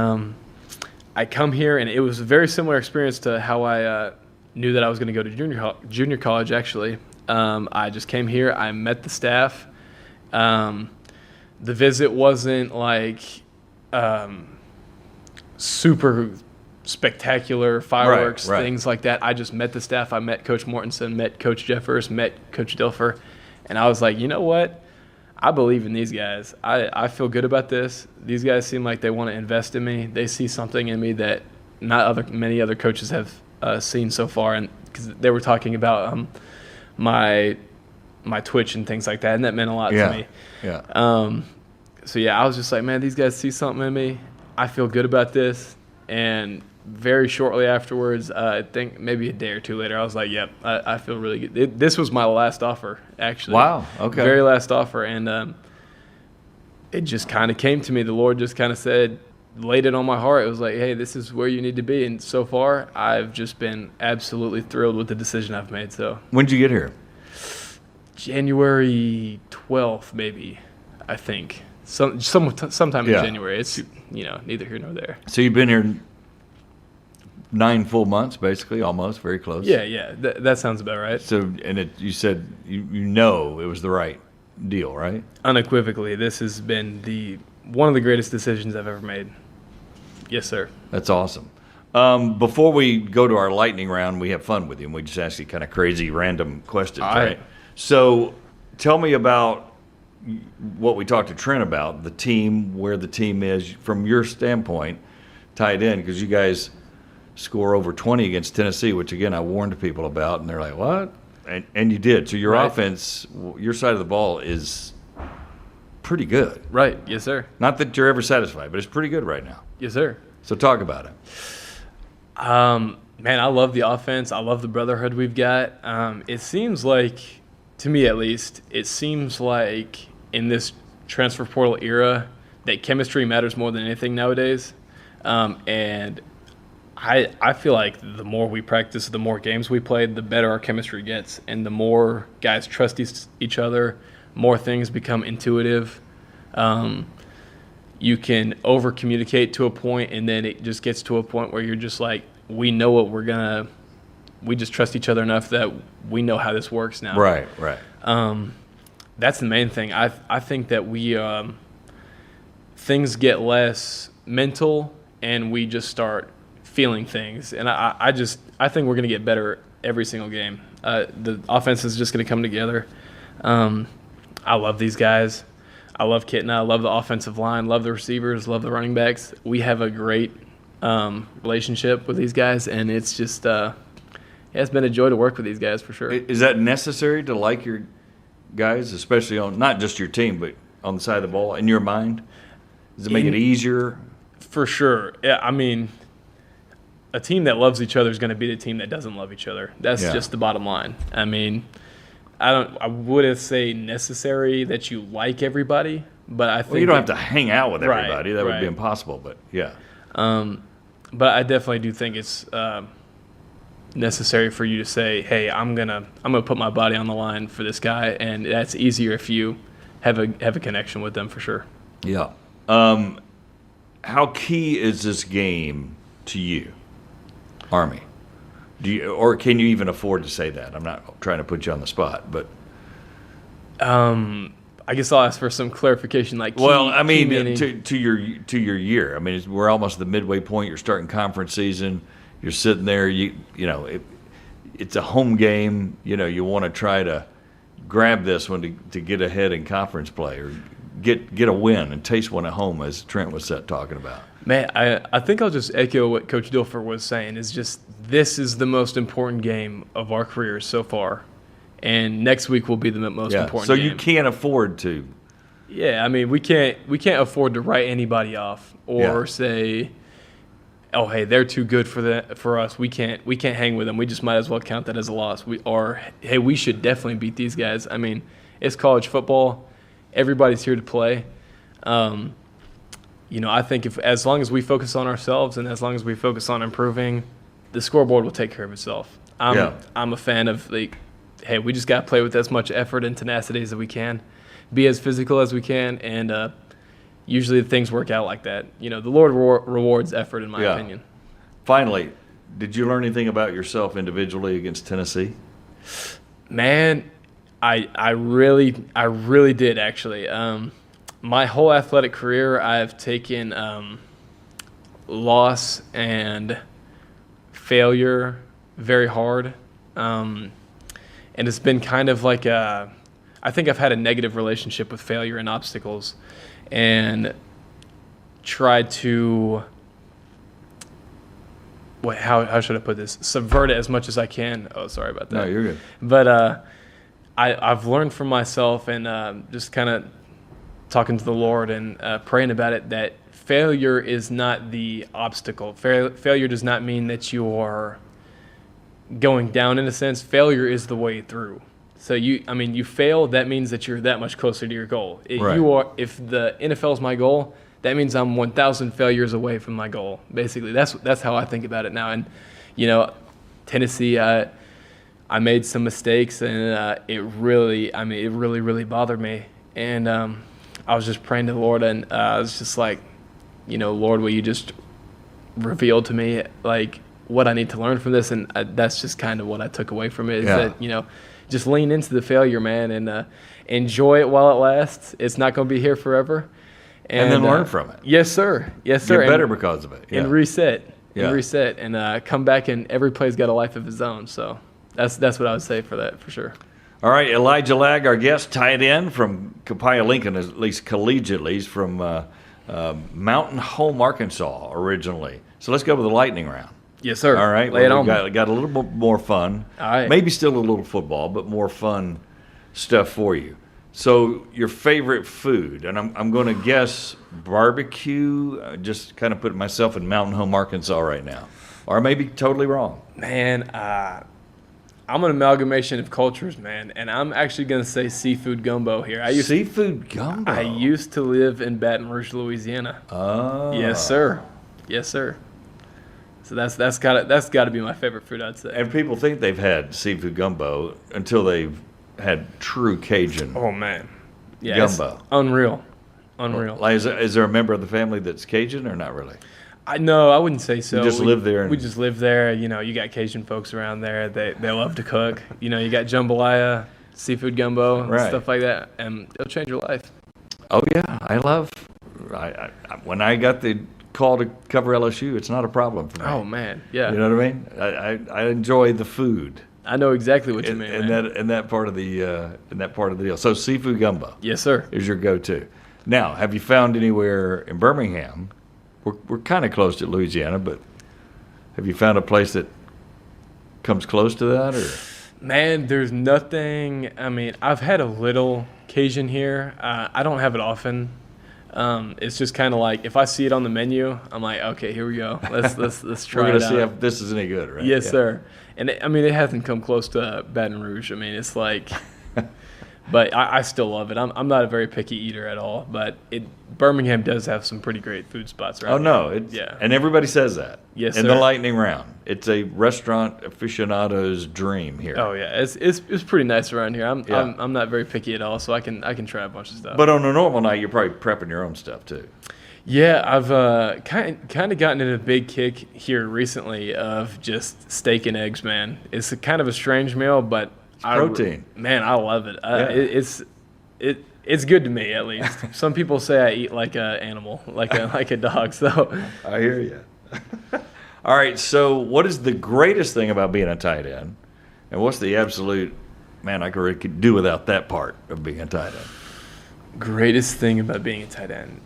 I come here, and it was a very similar experience to how I knew that I was going to go to junior college, actually. I just came here. I met the staff. The visit wasn't like super spectacular fireworks, right. things like that. I just met the staff. I met Coach Mortensen, met Coach Jeffers, met Coach Dilfer. And I was like, you know what? I believe in these guys. I feel good about this. These guys seem like they want to invest in me. They see something in me that many other coaches have seen so far. And because they were talking about my twitch and things like that, and that meant a lot to me. Yeah. So, I was just like, man, these guys see something in me. I feel good about this. And very shortly afterwards, I think maybe a day or two later, I was like, yep, I feel really good. This was my last offer, actually. Wow, okay. Very last offer. And it just kind of came to me. The Lord just kind of said, laid it on my heart. It was like, hey, this is where you need to be. And so far, I've just been absolutely thrilled with the decision I've made. So When did you get here? January 12th, maybe, I think. Sometime in January. It's, neither here nor there. So you've been here 9 full months, basically, almost, very close. Yeah. That sounds about right. So, you said you know it was the right deal, right? Unequivocally, this has been one of the greatest decisions I've ever made. Yes, sir. That's awesome. Before we go to our lightning round, we have fun with you, and we just ask you kind of crazy, random questions, All right? So tell me about what we talked to Trent about, the team, where the team is, from your standpoint, tied in, because you guys score over 20 against Tennessee, which, again, I warned people about, and they're like, what? And you did. So your offense, your side of the ball is pretty good. Right. Yes, sir. Not that you're ever satisfied, but it's pretty good right now. Yes, sir. So talk about it. Man, I love the offense. I love the brotherhood we've got. It seems like, to me at least, it seems like in this transfer portal era that chemistry matters more than anything nowadays. And I feel like the more we practice, the more games we play, the better our chemistry gets. And the more guys trust each other, more things become intuitive. You can over-communicate to a point, and then it just gets to a point where you're just like, we know what we just trust each other enough that we know how this works now. Right. That's the main thing. I think that we things get less mental, and we just start feeling things. And I think we're going to get better every single game. The offense is just going to come together. I love these guys. I love Kitna. I love the offensive line. Love the receivers. Love the running backs. We have a great relationship with these guys, and it's just it's been a joy to work with these guys for sure. Is that necessary to like your guys, especially on not just your team, but on the side of the ball, in your mind? Does it make it easier? For sure. Yeah, I mean, a team that loves each other is going to beat a team that doesn't love each other. That's just the bottom line. I mean, I wouldn't say necessary that you like everybody, but I think you don't have to hang out with everybody. That would be impossible. But yeah. But I definitely do think it's necessary for you to say, "Hey, I'm gonna put my body on the line for this guy," and that's easier if you have a connection with them for sure. Yeah. How key is this game to you, Army? Or can you even afford to say that? I'm not trying to put you on the spot, but I guess I'll ask for some clarification. Like, to your year. I mean, we're almost at the midway point. You're starting conference season. You're sitting there. It's a home game. You want to try to grab this one to get ahead in conference play or get a win and taste one at home, as Trent was talking about. Man, I think I'll just echo what Coach Dilfer was saying. Is just this is the most important game of our careers so far, and next week will be the most important. So game. you can't afford to. Yeah, I mean we can't afford to write anybody off or say, oh hey, they're too good for us. We can't hang with them. We just might as well count that as a loss. Hey, we should definitely beat these guys. I mean, it's college football. Everybody's here to play. I think as long as we focus on ourselves and as long as we focus on improving, the scoreboard will take care of itself. I'm a fan of hey, we just got to play with as much effort and tenacity as we can, be as physical as we can, and usually things work out like that. The Lord rewards effort, in my opinion. Finally, did you learn anything about yourself individually against Tennessee? Man, I really did actually. My whole athletic career, I've taken loss and failure very hard, and it's been kind of like I think I've had a negative relationship with failure and obstacles, and tried to how should I put this? Subvert it as much as I can. Oh, sorry about that. No, you're good. But I've learned from myself and just kind of talking to the Lord and praying about it that failure is not the obstacle. Failure does not mean that you're going down in a sense. Failure is the way through. So you fail, that means that you're that much closer to your goal. Right. If the NFL is my goal, that means I'm 1,000 failures away from my goal. Basically, that's how I think about it now. And Tennessee, I made some mistakes, and it really bothered me. And I was just praying to the Lord, and I was just like, Lord, will you just reveal to me like what I need to learn from this? And that's just kind of what I took away from it. Is that just lean into the failure, man, and enjoy it while it lasts. It's not going to be here forever. And then learn from it. Yes, sir. Yes, sir. Get better because of it. Yeah. And reset. Yeah. And reset. And come back, and every play's got a life of his own. So that's what I would say for that, for sure. All right, Elijah Lagg, our guest, tight end from Copiah Lincoln, at least collegiately. He's from Mountain Home, Arkansas, originally. So let's go with the lightning round. Yes, sir. All right. Lay it on. Got a little bit more fun. All right. Maybe still a little football, but more fun stuff for you. So your favorite food, and I'm going to guess barbecue. Just kind of put myself in Mountain Home, Arkansas right now, or maybe totally wrong. Man, I'm an amalgamation of cultures, man, and I'm actually going to say seafood gumbo here. Seafood gumbo. I used to live in Baton Rouge, Louisiana. Oh. Yes, sir. Yes, sir. So that's got to be my favorite food, I'd say. And people think they've had seafood gumbo until they've had true Cajun Oh man, yeah, gumbo. It's unreal. Like, is there a member of the family that's Cajun or not really? No, I wouldn't say so. You just live there. We just live there. You got Cajun folks around there. They love to cook. You got jambalaya, seafood gumbo, Right. stuff like that, and it'll change your life. Oh yeah, I when I got the call to cover LSU, it's not a problem for me. Oh man, yeah. You know what I mean? I enjoy the food. I know exactly what you mean. In that part of the deal. So seafood gumbo. Yes, sir. Is your go-to. Now, have you found anywhere in Birmingham? We're kind of close to Louisiana, but have you found a place that comes close to that, or? Man, there's nothing. I mean, I've had a little Cajun here. I don't have it often. It's just kind of like if I see it on the menu, I'm like, okay, here we go. Let's try We're it gonna out. see if this is any good, right? Yes, Yeah. sir. And it hasn't come close to Baton Rouge. I mean, it's like, but I still love it. I'm not a very picky eater at all. But Birmingham does have some pretty great food spots, right? Oh no, yeah. And everybody says that. Yes, in sir. the lightning round, it's a restaurant aficionado's dream here. Oh yeah, it's pretty nice around here. Yeah. I'm not very picky at all, so I can try a bunch of stuff. But on a normal night, you're probably prepping your own stuff too. Yeah, I've kind of gotten in a big kick here recently of just steak and eggs, man. It's kind of a strange meal, but protein. I love it. It's good to me, at least. Some people say I eat like an animal, like a dog. So I hear you. All right, so what is the greatest thing about being a tight end, and what's the absolute, man, I could do without that part of being a tight end? Greatest thing about being a tight end,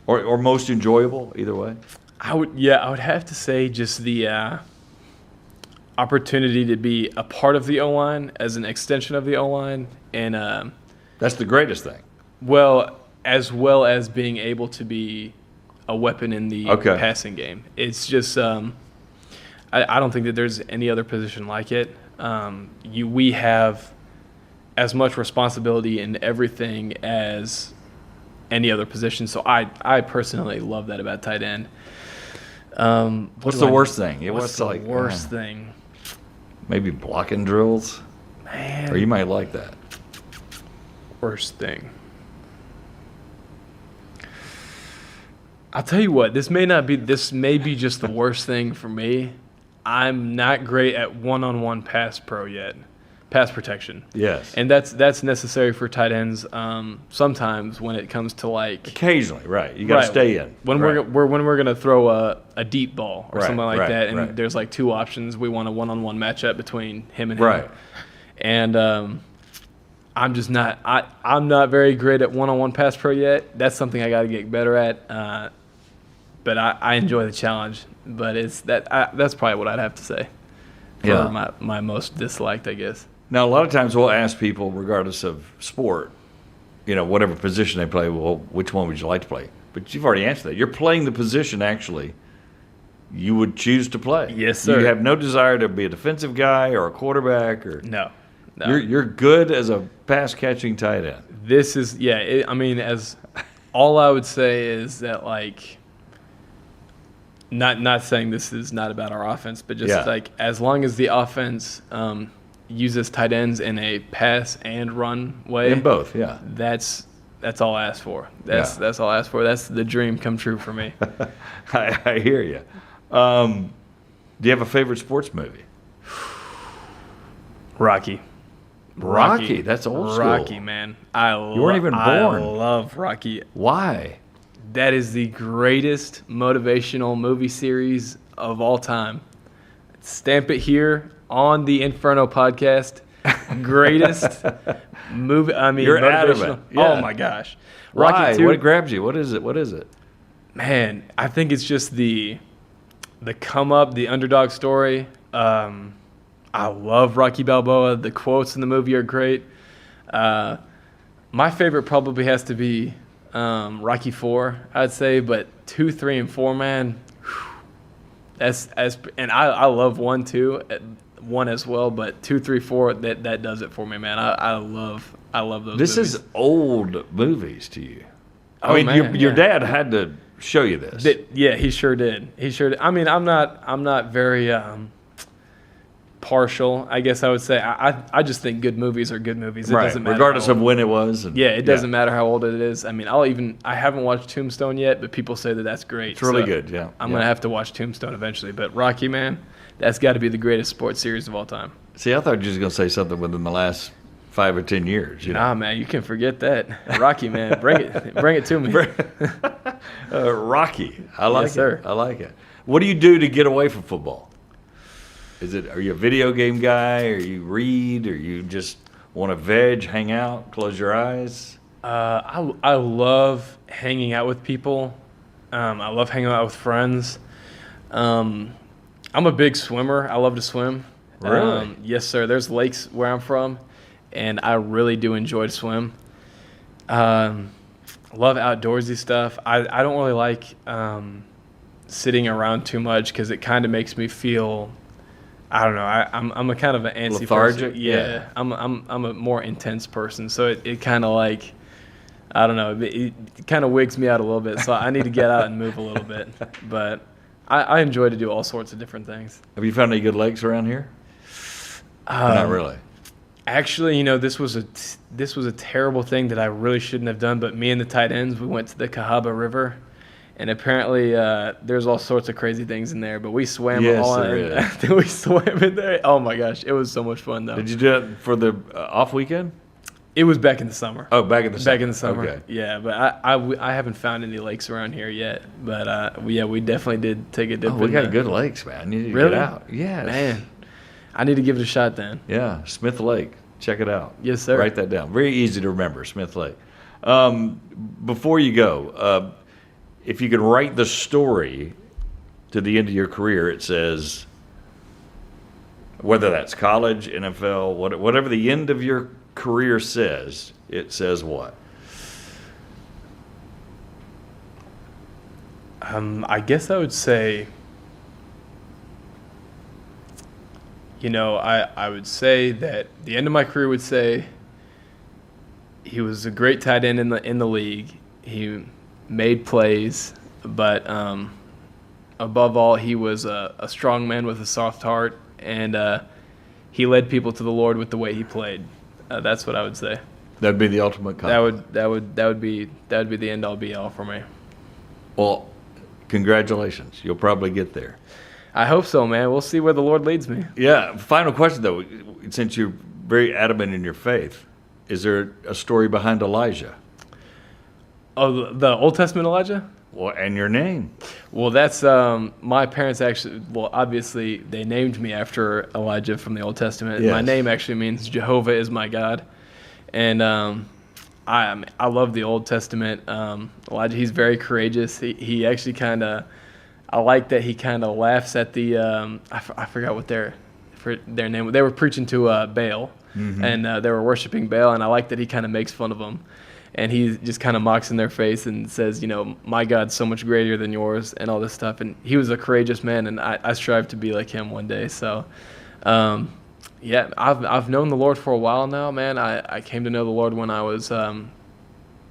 or most enjoyable, either way? I would have to say just the opportunity to be a part of the O-line as an extension of the O-line, and That's the greatest thing. as well as being able to be a weapon in the passing game. It's just I don't think that there's any other position like it. We have as much responsibility in everything as any other position. So I personally love that about tight end. What's the worst thing? What's the worst thing? Maybe blocking drills? Man. Or you might like that. Worst thing. I'll tell you what, this may be just the worst thing for me. I'm not great at one-on-one pass protection. Yes. And that's necessary for tight ends sometimes when it comes to like Occasionally, right. You got to stay in. When right. we're going to throw a deep ball or Right, something like right, that, and right. there's like two options. We want a one-on-one matchup between him and him. Right. And I'm just not. I'm not very great at one-on-one pass pro yet. That's something I got to get better at. But I enjoy the challenge. But that's probably what I'd have to say. For my most disliked, I guess. Now, a lot of times we'll ask people, regardless of sport, whatever position they play, well, which one would you like to play? But you've already answered that. You're playing the position, actually, you would choose to play. Yes, sir. You have no desire to be a defensive guy or a quarterback. No. You're good as a pass-catching tight end. This is, as all I would say is that, like, not saying this is not about our offense, but just like as long as the offense uses tight ends in a pass and run way. In both, yeah. That's all I ask for. That's all I ask for. That's the dream come true for me. I hear you. Do you have a favorite sports movie? Rocky. That's old school. Rocky, man. You weren't even born. I love Rocky. Why? That is the greatest motivational movie series of all time. Stamp it here on the Inferno podcast. Greatest movie. You're adamant. Yeah. Oh my gosh. Why? Rocky 2. What grabs you? What is it? Man, I think it's just the come up, the underdog story. I love Rocky Balboa. The quotes in the movie are great. My favorite probably has to be Rocky 4, I'd say, but 2, 3, and 4, man. And I love 1 too, 1 as well, but 2, 3, 4 that does it for me, man. I love those. This movies. is old movies to you. Oh, I mean, man, your dad had to show you this. He sure did. I mean, I'm not very partial, I guess I would say. I just think good movies are good movies. It doesn't matter regardless of when it was. It doesn't matter how old it is. I mean, I haven't watched Tombstone yet, but people say that's great. It's really good, yeah. I'm going to have to watch Tombstone eventually. But Rocky, man, that's got to be the greatest sports series of all time. See, I thought you were just going to say something within the last 5 or 10 years. Nah, man, you can forget that. Rocky, man, bring it to me. Rocky, I like Yes, sir. it. I like it. What do you do to get away from football? Are you a video game guy, or you read, or you just want to veg, hang out, close your eyes? I love hanging out with people. I love hanging out with friends. I'm a big swimmer. I love to swim. Really? Yes, sir. There's lakes where I'm from, and I really do enjoy to swim. Love outdoorsy stuff. I don't really like sitting around too much because it kind of makes me feel, I don't know. I'm a kind of an antsy lethargic? person. Yeah. I'm a more intense person, so it kind of like, I don't know. It kind of wigs me out a little bit, so I need to get out and move a little bit. But I enjoy to do all sorts of different things. Have you found any good lakes around here? Not really. Actually, this was a terrible thing that I really shouldn't have done. But me and the tight ends, we went to the Cahaba River. And apparently, there's all sorts of crazy things in there. But we swam we swam in there. Oh my gosh, it was so much fun though. Did you do it for the off weekend? It was back in the summer. Oh, back in the summer. Back in the summer. Okay. Yeah, but I haven't found any lakes around here yet. But we definitely did take a dip. We got good lakes, man. You need to really? get out. Yeah, man. I need to give it a shot then. Yeah, Smith Lake. Check it out. Yes, sir. Write that down. Very easy to remember, Smith Lake. Before you go, if you could write the story to the end of your career, it says, whether that's college, NFL, whatever the end of your career says, it says what? I guess I would say, I would say that the end of my career would say he was a great tight end in the league. He made plays, but above all, he was a strong man with a soft heart, and he led people to the Lord with the way he played. That's what I would say. That'd be the ultimate compliment. That would be the end all be all for me. Well, congratulations. You'll probably get there. I hope so, man. We'll see where the Lord leads me. Yeah. Final question though, since you're very adamant in your faith, is there a story behind Elijah? Oh, the Old Testament Elijah? Well, and your name. Well, that's my parents actually. Well, obviously they named me after Elijah from the Old Testament. Yes. My name actually means Jehovah is my God, and I love the Old Testament. Elijah, he's very courageous. He actually kind of. I like that he kind of laughs at the. I forgot what their name. They were preaching to Baal, and they were worshiping Baal, and I like that he kind of makes fun of them. And he just kind of mocks in their face and says, my God's so much greater than yours and all this stuff. And he was a courageous man, and I strive to be like him one day. So, I've known the Lord for a while now, man. I came to know the Lord when I was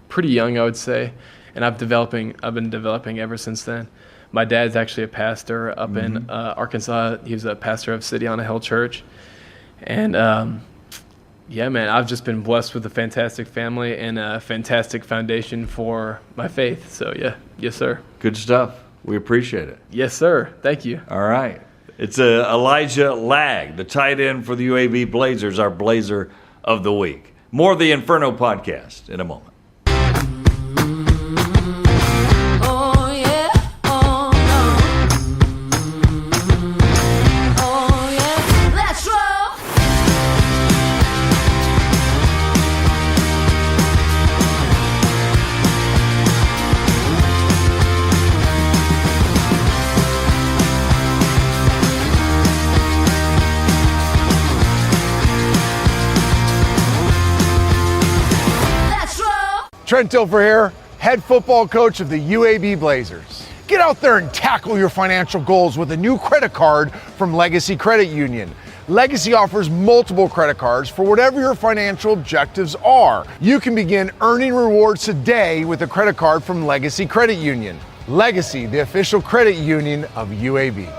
pretty young, I would say, and I've been developing ever since then. My dad's actually a pastor up in Arkansas. He was a pastor of City on a Hill Church. And man, I've just been blessed with a fantastic family and a fantastic foundation for my faith. So, yes, sir. Good stuff. We appreciate it. Yes, sir. Thank you. All right. It's Elijah Lagg, the tight end for the UAB Blazers, our Blazer of the Week. More of the Inferno podcast in a moment. Trent Dilfer here, head football coach of the UAB Blazers. Get out there and tackle your financial goals with a new credit card from Legacy Credit Union. Legacy offers multiple credit cards for whatever your financial objectives are. You can begin earning rewards today with a credit card from Legacy Credit Union. Legacy, the official credit union of UAB.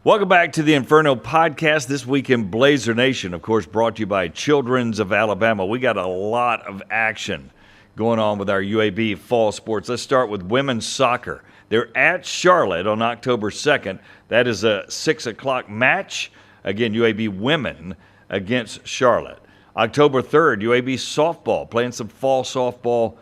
Welcome back to the Inferno podcast. This week in Blazer Nation, of course, brought to you by Children's of Alabama. We got a lot of action going on with our UAB fall sports. Let's start with women's soccer. They're at Charlotte on October 2nd. That is a 6 o'clock match. Again, UAB women against Charlotte. October 3rd, UAB softball, playing some fall softball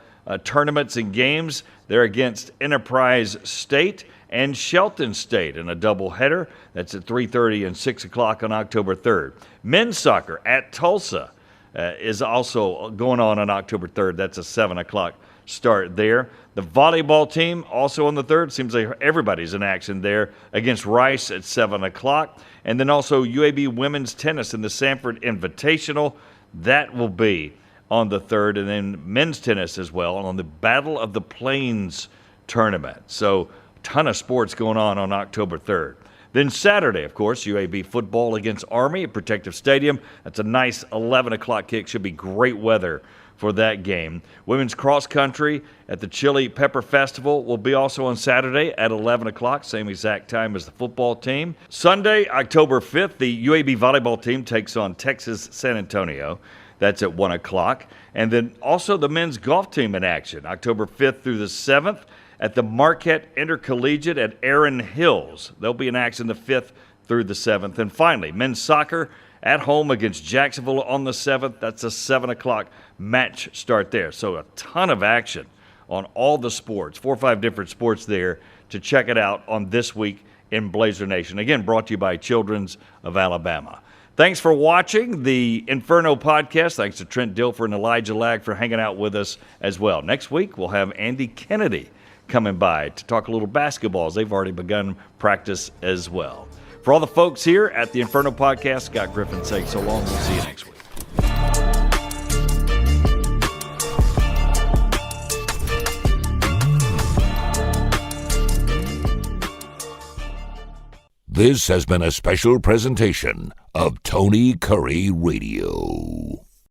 tournaments and games. They're against Enterprise State and Shelton State in a doubleheader. That's at 3:30 and 6 o'clock on October 3rd. Men's soccer at Tulsa is also going on October 3rd. That's a 7 o'clock start there. The volleyball team also on the 3rd. Seems like everybody's in action there against Rice at 7 o'clock. And then also UAB women's tennis in the Sanford Invitational. That will be on the 3rd. And then men's tennis as well on the Battle of the Plains tournament. So ton of sports going on October 3rd. Then Saturday, of course, UAB football against Army at Protective Stadium. That's a nice 11 o'clock kick. Should be great weather for that game. Women's cross country at the Chili Pepper Festival will be also on Saturday at 11 o'clock, same exact time as the football team. Sunday, October 5th, the UAB volleyball team takes on Texas San Antonio. That's at 1 o'clock. And then also the men's golf team in action, October 5th through the 7th. At the Marquette Intercollegiate at Erin Hills. They'll be in action the 5th through the 7th. And finally, men's soccer at home against Jacksonville on the 7th. That's a 7 o'clock match start there. So a ton of action on all the sports, 4 or 5 different sports there to check it out on This Week in Blazer Nation. Again, brought to you by Children's of Alabama. Thanks for watching the Inferno podcast. Thanks to Trent Dilfer and Elijah Lagg for hanging out with us as well. Next week, we'll have Andy Kennedy coming by to talk a little basketball as they've already begun practice as well. For all the folks here at the Inferno podcast, Scott Griffin saying so long. We'll see you next week. This has been a special presentation of Tony Kurre Radio.